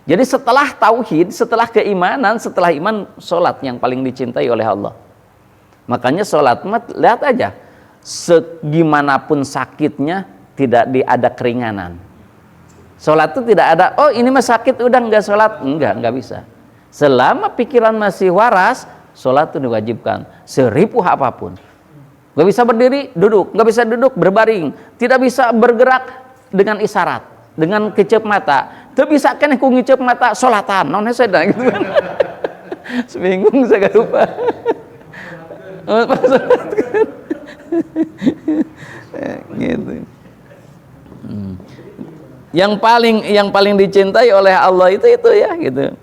Jadi setelah tauhid, setelah keimanan, setelah iman, salat yang paling dicintai oleh Allah. Makanya salat lihat aja, segimanapun sakitnya tidak ada keringanan. Salat itu tidak ada, oh ini mah sakit udah enggak salat, enggak bisa. Selama pikiran masih waras, salat itu diwajibkan, seripuh apapun. Enggak bisa berdiri, duduk, enggak bisa duduk, berbaring, tidak bisa bergerak dengan isyarat, dengan kecep mata. Teu bisa keneh ku ngicep mata salatan, naon hese da gitu kan. Seminggu saya gak lupa. Gitu. Yang paling dicintai oleh Allah itu ya gitu.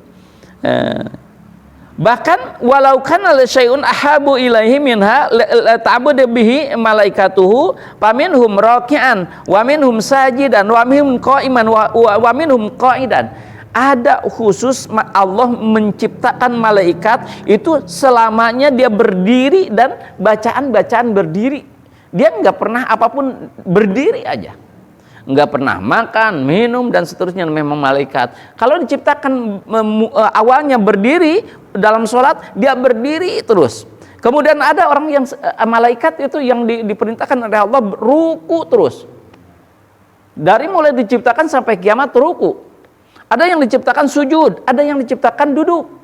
Bahkan walau kana syai'un ahabu ilaihi minha ta'budu bihi malaikatuhu faminhum raki'an wa minhum sajidan wa minhum qa'iman wa minhum qa'idan. Ada khusus Allah menciptakan malaikat itu selamanya dia berdiri dan bacaan-bacaan berdiri. Dia nggak pernah apapun, berdiri aja. Nggak pernah makan, minum dan seterusnya. Memang malaikat kalau diciptakan awalnya berdiri dalam sholat, dia berdiri terus. Kemudian ada orang yang malaikat itu yang diperintahkan oleh Allah ruku terus. Dari mulai diciptakan sampai kiamat ruku. Ada yang diciptakan sujud, ada yang diciptakan duduk.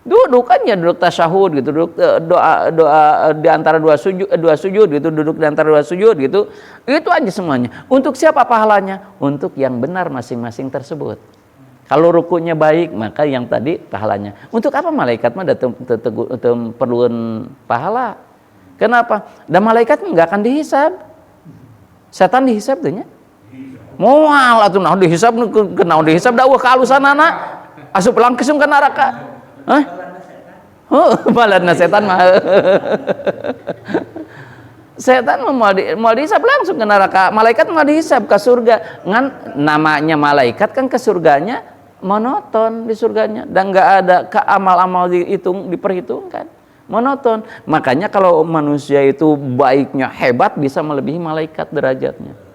Duduk kan ya, duduk tasyahud gitu, duduk doa di antara dua sujud gitu, duduk di antara dua sujud gitu. Itu aja semuanya. Untuk siapa pahalanya? Untuk yang benar masing-masing tersebut. Kalau rukunya baik, maka yang tadi pahalanya. Untuk apa malaikat mah perluan pahala? Kenapa? Dan malaikat nggak akan dihisab. Setan dihisab tuh nya. Moal atuh naon dihisab, naon dihisab da eueuh kalusanana. Asup langsung ke neraka. Hah? Oh, baladna setan mah. Setan mau dihisab langsung ke neraka. Malaikat mau dihisab ke surga. Ngan namanya malaikat kan ke surganya monoton di surganya dan nggak ada ke amal-amal diperhitungkan. Monoton. Makanya kalau manusia itu baiknya hebat bisa melebihi malaikat derajatnya.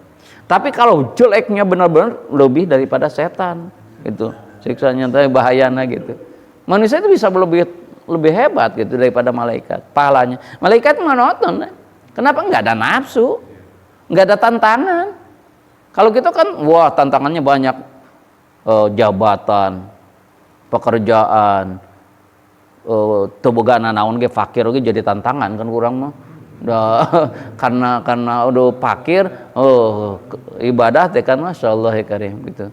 Tapi kalau jeleknya benar-benar lebih daripada setan. Itu siksanya teh bahayana gitu. Manusia itu bisa lebih hebat gitu daripada malaikat pahalanya. Malaikat monoton. Kenapa? Nggak ada nafsu, nggak ada tantangan. Kalau gitu kan, wah tantangannya banyak, jabatan, pekerjaan, tebogana naon ge fakir ge jadi tantangan kan kurang mah. Karena udah fakir, ibadah teh kan masyaallah ya karim gitu.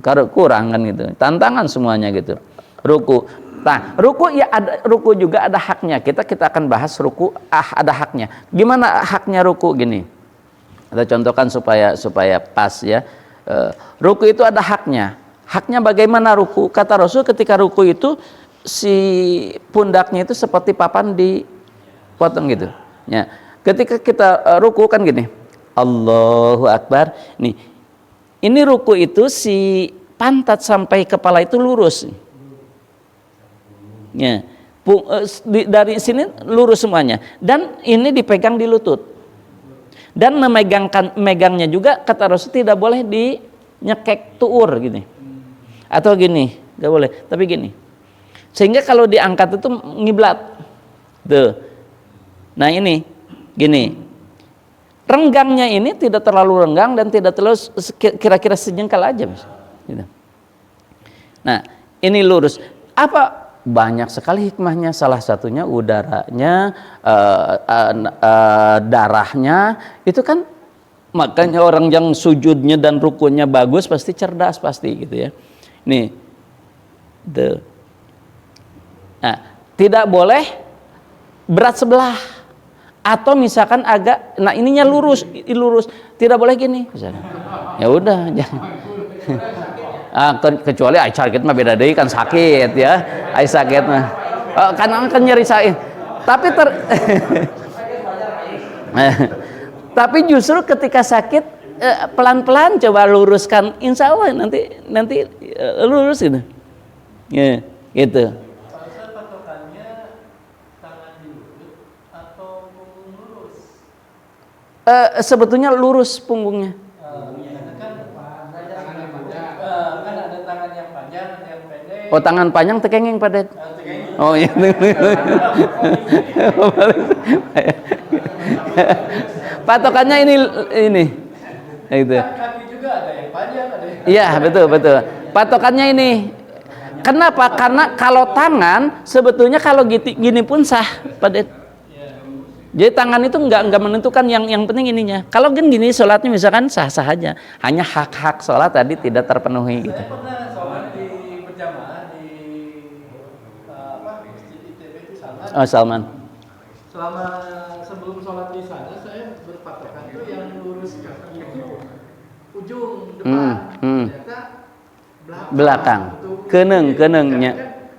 Kan kurang kan gitu, tantangan semuanya gitu. Ruku Nah, ruku ya ada, ruku juga ada haknya. Kita akan bahas ruku ada haknya. Gimana haknya ruku gini? Kita contohkan supaya pas ya. Ruku itu ada haknya. Haknya bagaimana ruku? Kata Rasul ketika ruku itu si pundaknya itu seperti papan dipotong gitu. Ya. Ketika kita ruku kan gini. Allahu Akbar. Nih. Ini ruku itu si pantat sampai kepala itu lurus. Ya. Dari sini lurus semuanya dan ini dipegang di lutut. Dan megangnya juga kata Rasul tidak boleh dinyekek tuur gini. Atau gini, enggak boleh, tapi gini. Sehingga kalau diangkat itu ngiblat. Tuh. Nah, ini gini. Renggangnya ini tidak terlalu renggang dan tidak terlalu kira-kira sejengkal aja gitu. Nah, ini lurus. Apa banyak sekali hikmahnya, salah satunya udaranya, darahnya, itu kan makanya orang yang sujudnya dan rukunnya bagus pasti cerdas pasti gitu ya. Nih, nah, tidak boleh berat sebelah atau misalkan agak, nah ininya lurus, tidak boleh gini. Ya udah, jangan. Kecuali ai sakit mah beda deui kan sakit ya. Ai sakit mah. Kan nyeri sakit. Tapi tapi justru ketika sakit pelan-pelan coba luruskan, insya Allah nanti lurus gitu. Ya, gitu. Sebetulnya lurus punggungnya. Kan ada tangan yang panjang, ada yang pendek. Oh, tangan panjang tekenging padet. Oh iya. Patokannya ini. Gitu. Kaki juga ada yang panjang, ada yang. Iya, betul. Patokannya ini. Kenapa? Karena kalau tangan sebetulnya kalau gini pun sah, padet. Jadi tangan itu enggak menentukan, yang penting ininya. Kalau gini sholatnya misalkan sah-sah aja. Hanya hak-hak sholat tadi tidak terpenuhi gitu. Saya pernah sholat di berjamaah di masjid ITB itu Salman. Oh, Salman. Selama sebelum sholat di sana saya berpatokan tuh yang lurus kaki itu ujung depan. Ternyata belakang. Kenengnya.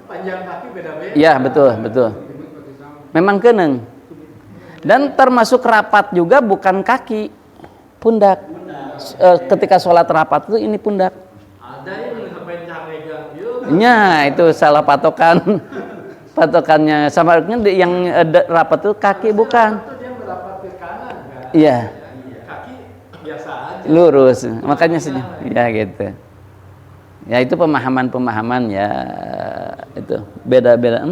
Panjang kaki beda-beda. Iya, betul. Memang keneng. Dan termasuk rapat juga bukan kaki, pundak. Ketika sholat rapat itu ini pundak. Ada yang sampai caregang yuk. Ya, itu salah patokan. Patokannya sama yang rapat itu kaki bukan. Itu dia merapat ke kanan kan. Iya. Kaki biasa aja. Lurus. Makanya ya gitu. Ya itu pemahaman ya itu beda-beda.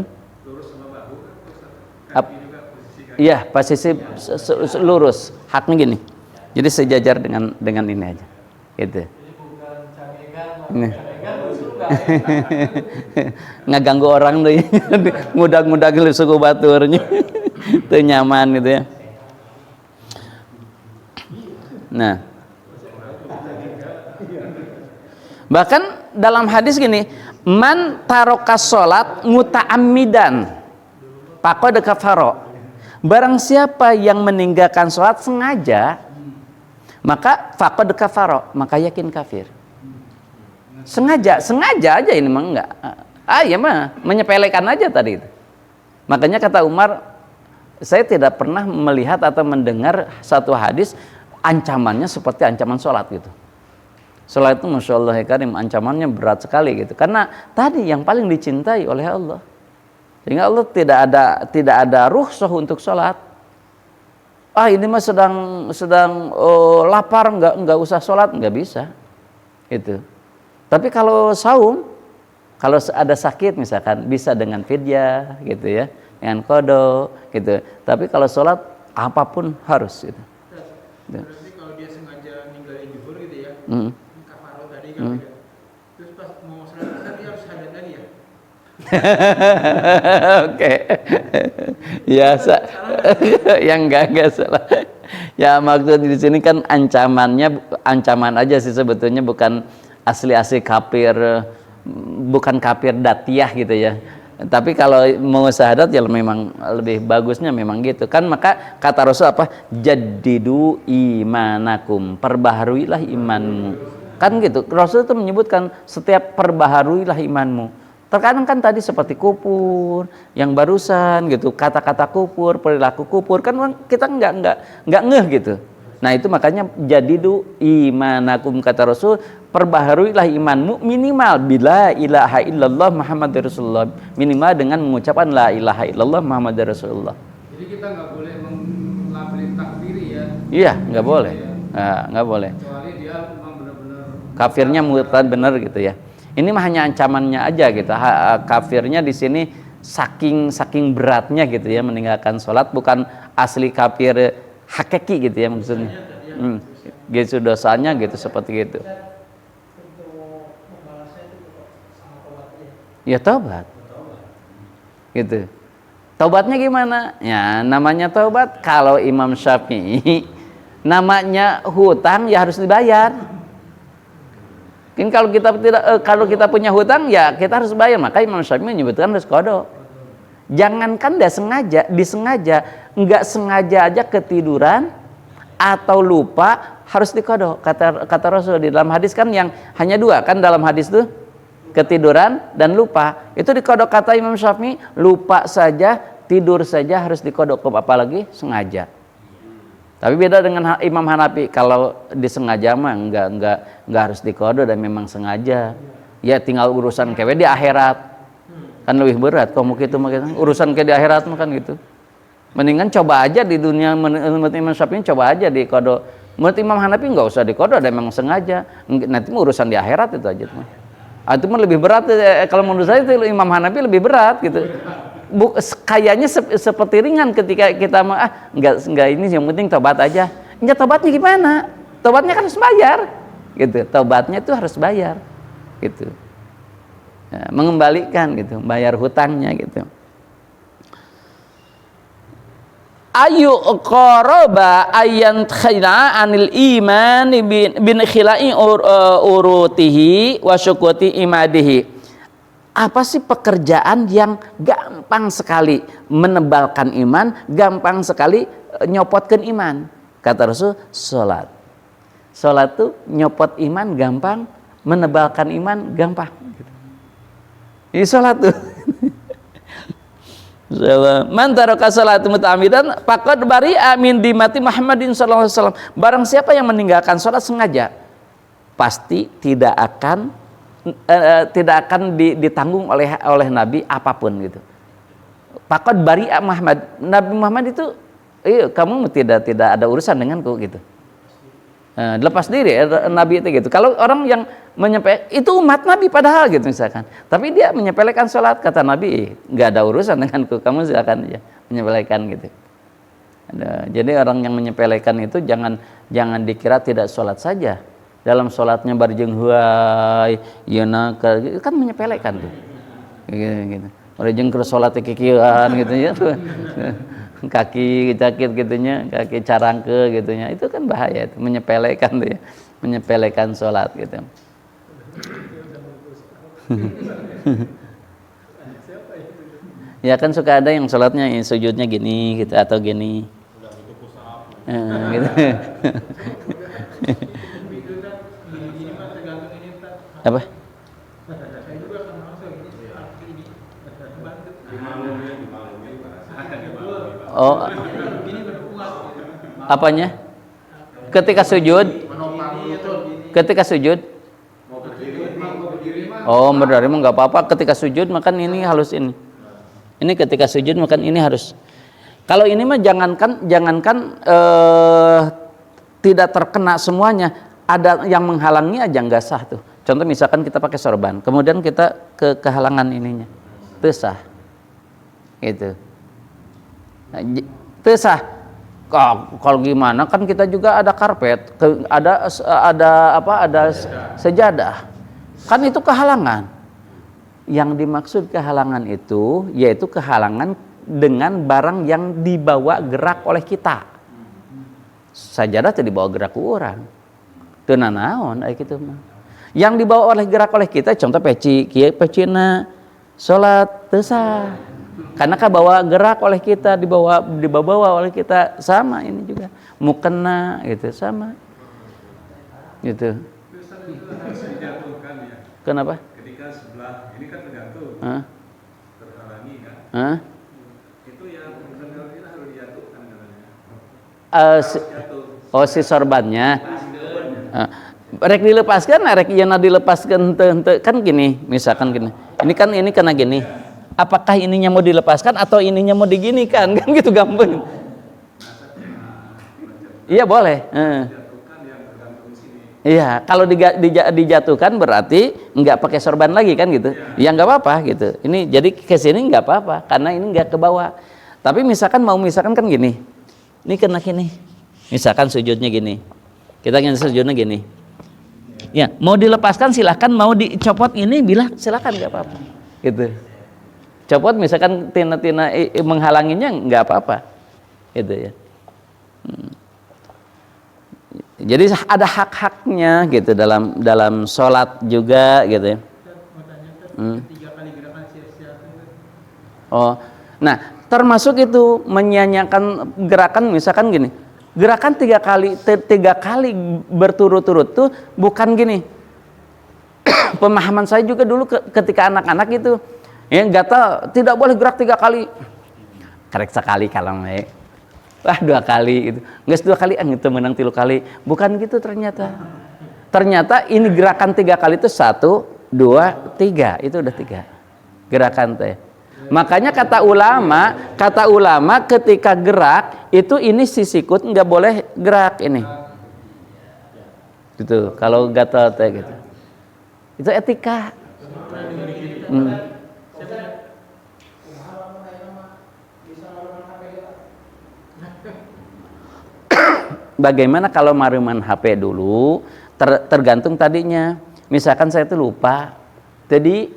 Lurus sama bahu kan Ap- kaki juga posisi kaki. Iya, posisi lurus, haknya gini. Jadi sejajar dengan ini aja. Gitu. Jadi bukan caregang, Ini. caregang justru enggak. Ngaganggu orang tuh. Ngudag-ngudag suku baturnya. Itu nyaman gitu ya. Nah. Bahkan dalam hadis gini, man tarokas sholat muta'ammidan faqad kafara. Barang siapa yang meninggalkan sholat sengaja, maka faqad kafara, maka yakin kafir. Sengaja aja ini mah enggak. Ya mah menyepelekan aja tadi itu. Makanya kata Umar, saya tidak pernah melihat atau mendengar satu hadis ancamannya seperti ancaman sholat gitu. Sholat itu Masya Allah ya Karim, ancamannya berat sekali gitu. Karena tadi yang paling dicintai oleh Allah. Sehingga Allah tidak ada rukhsah untuk sholat. Ini mah sedang lapar, nggak usah sholat, nggak bisa. Gitu. Tapi kalau saum, kalau ada sakit misalkan bisa dengan fidyah gitu ya, dengan qada gitu. Tapi kalau sholat apapun harus gitu. Berarti kalau dia sengaja ninggalin zuhur gitu ya, kafaro tadi kan beda. Terus pas mau sholat asar dia harus hadat lagi ya. Oke. Ya, yang enggak salah. Ya maksud di sini kan ancaman aja sih sebetulnya, bukan asli kafir, bukan kafir datiyah gitu ya. Tapi kalau mau syahadat ya memang lebih bagusnya memang gitu kan. Maka kata Rasul apa? Jaddidu imanakum, perbaharuilah imanmu. Kan gitu. Rasul itu menyebutkan setiap perbaharuilah imanmu. Terkadang kan tadi seperti kufur yang barusan gitu, kata-kata kufur, perilaku kufur kan kita nggak ngeh gitu. Nah itu makanya jadidu imanakum kata Rasul, perbaharuilah imanmu minimal bila ilaha illallah Muhammadur Rasulullah, minimal dengan mengucapkan la ilaha illallah Muhammadur Rasulullah. Jadi kita nggak boleh melabeli takdiri ya. Iya nggak boleh, nggak boleh. Kecuali dia memang benar-benar Kafirnya murtad benar gitu ya. Ini mah hanya ancamannya aja gitu. Kafirnya di sini saking beratnya gitu ya, meninggalkan sholat, bukan asli kafir hakiki gitu ya maksudnya. Gitu dosanya gitu seperti itu. Ya taubat. Gitu. Taubatnya gimana? Ya namanya taubat kalau Imam Syafi'i namanya hutang ya harus dibayar. Mungkin kalau kita punya hutang ya kita harus bayar, maka Imam Syafi'i menyebutkan harus qada. Jangankan disengaja, nggak sengaja aja ketiduran atau lupa harus diqada. Kata Rasul di dalam hadis kan yang hanya dua kan dalam hadis tuh, ketiduran dan lupa. Itu diqada kata Imam Syafi'i, lupa saja, tidur saja harus diqada, apalagi sengaja. Tapi beda dengan Imam Hanafi, kalau disengaja mah enggak harus diqada dan memang sengaja. Ya tinggal urusan kewe di akhirat. Kan lebih berat kalau gitu urusan ke di akhirat mah kan gitu. Mendingan coba aja di dunia menurut Imam Syafi'i, coba aja diqada. Menurut Imam Hanafi enggak usah diqada, dan memang sengaja. Nanti urusan di akhirat itu aja tuh. Itu mah lebih berat kalau menurut saya itu Imam Hanafi lebih berat gitu. Kayaknya seperti ringan ketika kita enggak ini, yang penting tobat aja. Enggak, tobatnya gimana? Tobatnya kan harus bayar gitu. Tobatnya itu harus bayar gitu. Ya, mengembalikan gitu, bayar hutangnya gitu. Ayu qaraba ayan khila anil iman bin khilai urutihi wa syukuti imadihi. Apa sih pekerjaan yang gampang sekali menebalkan iman, gampang sekali nyopotkan iman? Kata Rasul, sholat. Sholat tuh nyopot iman gampang, menebalkan iman gampang. Ini sholat tuh. Man taraka salata muta'ammidan faqad bari'a min dimati Muhammadin sallallahu alaihi wasallam. Barang siapa yang meninggalkan sholat sengaja, pasti tidak akan ditanggung oleh Nabi apapun gitu. Faqad bari'a Muhammad. Nabi Muhammad itu, kamu tidak ada urusan denganku gitu. Lepas diri Nabi itu gitu. Kalau orang yang menyepelekan, itu umat Nabi padahal gitu misalkan, tapi dia menyepelekan sholat, kata Nabi, nggak ada urusan denganku, kamu silakan aja menyepelekan gitu. Jadi orang yang menyepelekan itu jangan dikira tidak sholat saja. Dalam sholatnya barjeng huai, yeuna kan menyepelekan tuh. Gitu. Barjeng keur sholat kikieuan gitu ya. Kaki sakit gitunya, kaki carangke gitunya. Itu kan bahaya itu, menyepelekan tuh ya. Menyepelekan sholat gitu. Ya kan suka ada yang sholatnya sujudnya gini gitu atau gini. Gitu. Apa? Oh, apanya? Ketika sujud? Oh, berarti mah nggak apa-apa. Ketika sujud makan ini halus ini. Ini ketika sujud makan ini harus. Kalau ini mah jangankan tidak terkena semuanya, ada yang menghalangi aja nggak sah tuh. Contoh misalkan kita pakai sorban, kemudian kita kehalangan ininya, itu sah, gitu. Itu sah. Kalau gimana kan kita juga ada karpet, ada sejadah, kan itu kehalangan. Yang dimaksud kehalangan itu yaitu kehalangan dengan barang yang dibawa gerak oleh kita. Sajadah itu dibawa gerak ke orang, teu nanaon aya kitu mah. Yang dibawa oleh gerak oleh kita, contoh peci, kieu pecina sholat teu sah. Karena kabawa gerak oleh kita, dibawa oleh kita, sama ini juga mukena gitu, sama gitu. Harus dijatuhkan ya. Kenapa? Ketika sebelah ini kan tergantung terhalangi kan. Itu yang benar ini harus dijatuhkan katanya. Si sorbannya. Rek dilepaskan, rek ieu dilepaskan teu kan gini, misalkan gini. Ini kena gini. Apakah ininya mau dilepaskan atau ininya mau diginikan? Kan gitu gampang. Iya boleh. Iya, kalau dijatuhkan berarti nggak pakai sorban lagi kan gitu. Ya nggak apa-apa gitu. Ini jadi ke sini nggak apa-apa karena ini nggak ke bawah. Tapi misalkan kan gini. Ini kena gini. Misalkan sujudnya gini. Kita ingin sujudnya gini. Ya, mau dilepaskan silahkan, mau dicopot ini bilang silahkan nggak apa-apa. Gitu. Copot misalkan tina menghalanginya nggak apa-apa. Gitu ya. Jadi ada hak-haknya gitu dalam sholat juga gitu ya. Mau tanya, 3 kali gerakan sia-sia. Oh, nah termasuk itu menyanyikan gerakan misalkan gini, gerakan 3 kali berturut-turut tuh bukan gini. Pemahaman saya juga dulu ketika anak-anak itu, ya gatal tidak boleh gerak 3 kali, karek sekali kalau naik. Wah 2 kali gitu. Nggak 2 kali, itu menang 3 kali. Bukan gitu ternyata. Ternyata ini gerakan 3 kali itu 1, 2, 3. Itu udah 3 gerakan teh. Makanya kata ulama ketika gerak itu ini si sikut nggak boleh gerak ini. Gitu. Kalau gatal teh gitu. Itu etika. Bagaimana kalau mariman HP dulu tergantung tadinya. Misalkan saya tuh lupa. Tadi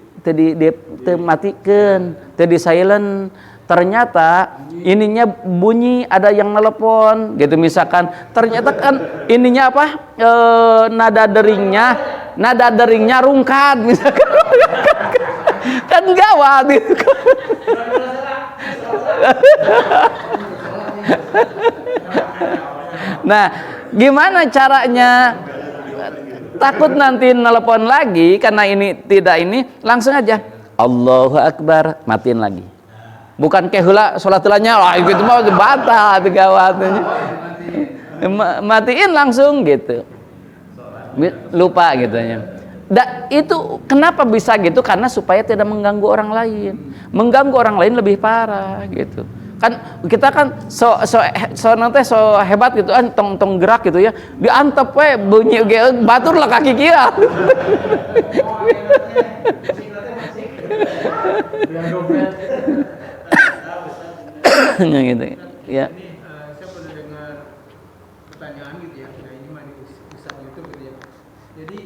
matikan, tadi silent. Ternyata ininya bunyi ada yang nelpon gitu misalkan. Ternyata kan ininya apa? Nada deringnya rungkat misalkan. Kan gawat gitu. Nah, gimana caranya? Takut nanti nelpon lagi karena ini tidak ini, langsung aja Allahu Akbar, matiin lagi. Bukan kayak heula salat heulanya, wah gitu mah batal atuh gawat. Matiin langsung gitu. Lupa gitu ya. Itu kenapa bisa gitu? Karena supaya tidak mengganggu orang lain. Mengganggu orang lain lebih parah gitu. Kan kita kan so hebat gitu kan tong gerak gitu ya, diantep we bunyi ge batur lah kaki kieu. Gitu ya. Ini saya pernah dengar pertanyaan gitu ya. Nah ini mah di pusat YouTube gitu ya. Jadi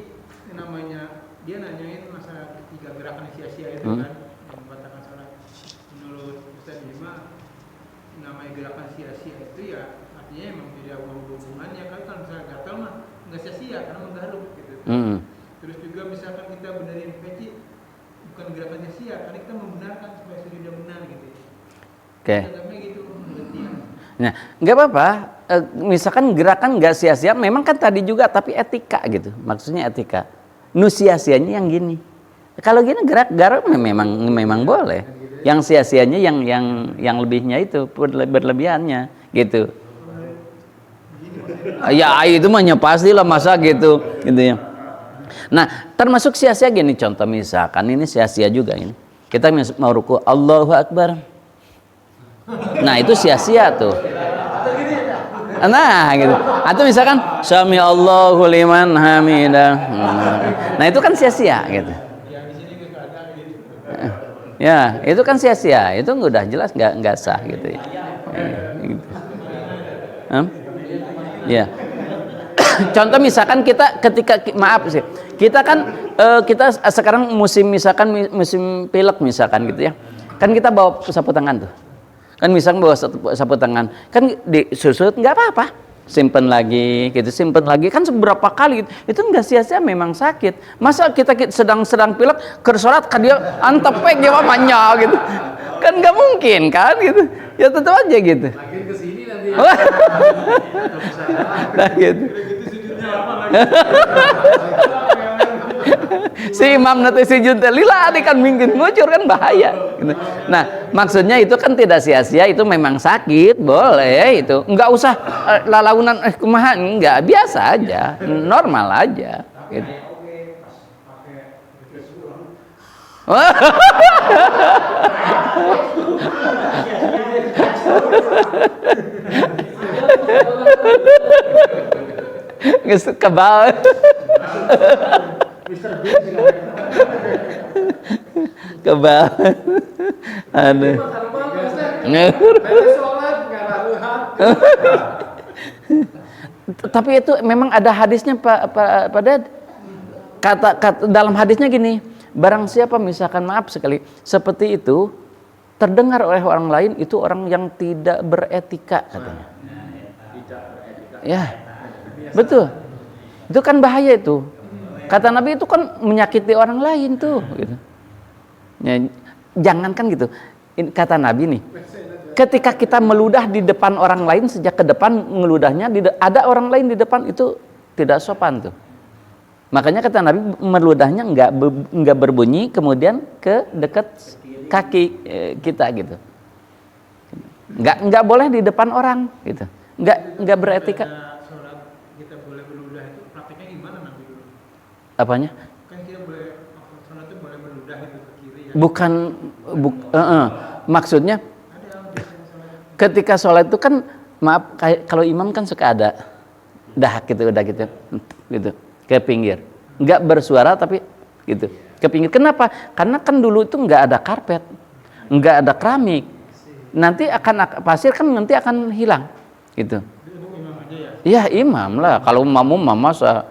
namanya dia nanyain masalah 3 gerakan sia-sia itu kan yang membatalkan salat. Menurut Ustaz Bima, namanya gerakan sia-sia itu ya artinya emang tidak hubungannya kan kalau misalnya gatal mah nggak sia-sia karena menggaruk gitu. Terus juga misalkan kita benerin peci bukan gerakan sia-sia karena kita membenarkan supaya sudah benar gitu. Oke. Gitu, nah, nggak apa-apa. Misalkan gerakan nggak sia-sia, memang kan tadi juga tapi etika gitu. Maksudnya etika. Nu sia-sianya yang gini. Kalau gini gerak memang boleh. Yang sia-sianya yang lebihnya itu berlebihannya gitu. Ya itu mah pastilah masa gitu ya. Nah, termasuk sia-sia gini contoh misalkan ini sia-sia juga ini. Kita mau ruku Allahu Akbar. Nah, itu sia-sia tuh. Nah, gitu. Atau misalkan Sami Allahu liman hamidah. Nah, itu kan sia-sia gitu. Ya, itu kan sia-sia. Itu udah jelas nggak sah gitu ya. Gitu. Ya. Contoh misalkan kita ketika maaf sih. Kita kan kita sekarang musim pilek misalkan gitu ya. Kan kita bawa sapu tangan tuh. Kan misalkan bawa sapu tangan, kan disusut nggak apa-apa, simpen lagi gitu, simpen lagi kan seberapa kali itu nggak sia-sia, memang sakit. Masa kita sedang pilek ke sholat kan dia antepek jawabannya gitu, kan nggak mungkin kan gitu, ya tetap aja gitu. Makin kesini nanti Nah, gitu. Si imam nanti sujud lila kan mungkin ngucur kan bahaya gitu. Nah maksudnya itu kan tidak sia-sia, itu memang sakit boleh, itu nggak usah lalaunan kumaha, nggak, biasa aja, normal aja gitu. Nggak kebal. Kebal. Aneh. Tapi itu memang ada hadisnya Pak Dad. Kata dalam hadisnya gini, barang siapa misalkan maaf sekali seperti itu terdengar oleh orang lain, itu orang yang tidak beretika katanya. Ya, betul. Itu kan bahaya itu. Kata Nabi itu kan menyakiti orang lain tuh. Gitu. Ya, jangankan gitu. Kata Nabi nih, ketika kita meludah di depan orang lain, sejak ke depan meludahnya ada orang lain di depan, itu tidak sopan tuh. Makanya kata Nabi meludahnya enggak berbunyi, kemudian ke dekat kaki kita gitu. Enggak boleh di depan orang gitu. Enggak beretika. Sholat kita boleh berludah itu prakteknya gimana Nabi dulu? Apanya? Kan kita boleh sholat itu boleh berludah itu ke kiri ya. Bukan maksudnya ketika sholat itu kan maaf, kalau imam kan suka ada dahak gitu, udah gitu ke pinggir, nggak bersuara tapi gitu ke pinggir. Kenapa? Karena kan dulu itu nggak ada karpet, nggak ada keramik, nanti akan pasir kan nanti akan hilang gitu. Ya imam lah, kalau makmum masa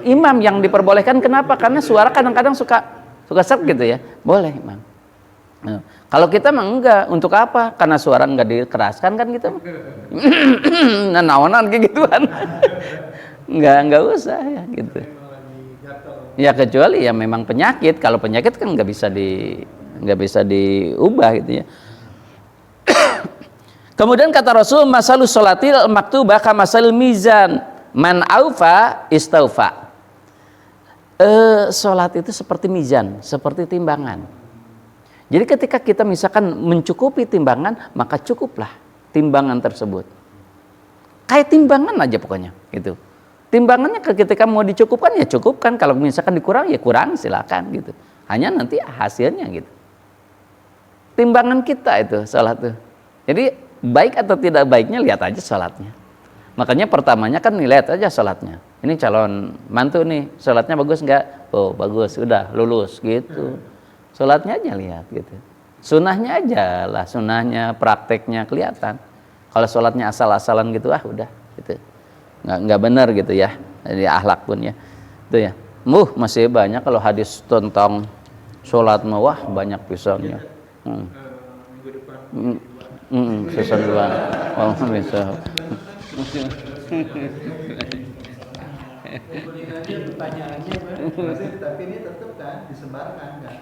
imam yang diperbolehkan. Kenapa? Karena suara kadang-kadang suka seret gitu ya, boleh imam. Nah, kalau kita mah enggak, untuk apa? Karena suara enggak dikeraskan kan gitu. Nah, naonan kayak gituan. Enggak usah ya gitu. Ya kecuali ya memang penyakit. Kalau penyakit kan enggak bisa diubah gitu ya. Kemudian kata Rasul, masalus sholatil maktubah kamasalil mizan, man aufa istaufa. Sholat itu seperti mizan, seperti timbangan. Jadi ketika kita misalkan mencukupi timbangan, maka cukuplah timbangan tersebut. Kayak timbangan aja pokoknya gitu. Timbangannya ketika mau dicukupkan ya cukupkan, kalau misalkan dikurang ya kurang, silakan gitu. Hanya nanti hasilnya gitu. Timbangan kita itu sholat tuh. Jadi baik atau tidak baiknya lihat aja sholatnya. Makanya pertamanya kan lihat aja sholatnya. Ini calon mantu nih, sholatnya bagus nggak? Oh bagus, udah lulus gitu. Sholatnya aja lihat gitu. Sunnahnya aja lah, sunnahnya, prakteknya kelihatan. Kalau sholatnya asal-asalan gitu, udah gitu. Nggak benar gitu ya. Jadi akhlak pun ya. Itu ya. Masih banyak kalau hadis tentang sholat mah banyak pisannya. Minggu depan. Season 2. Oh, bisa. pertanyaannya tapi ini tetap kan disebarkan kan.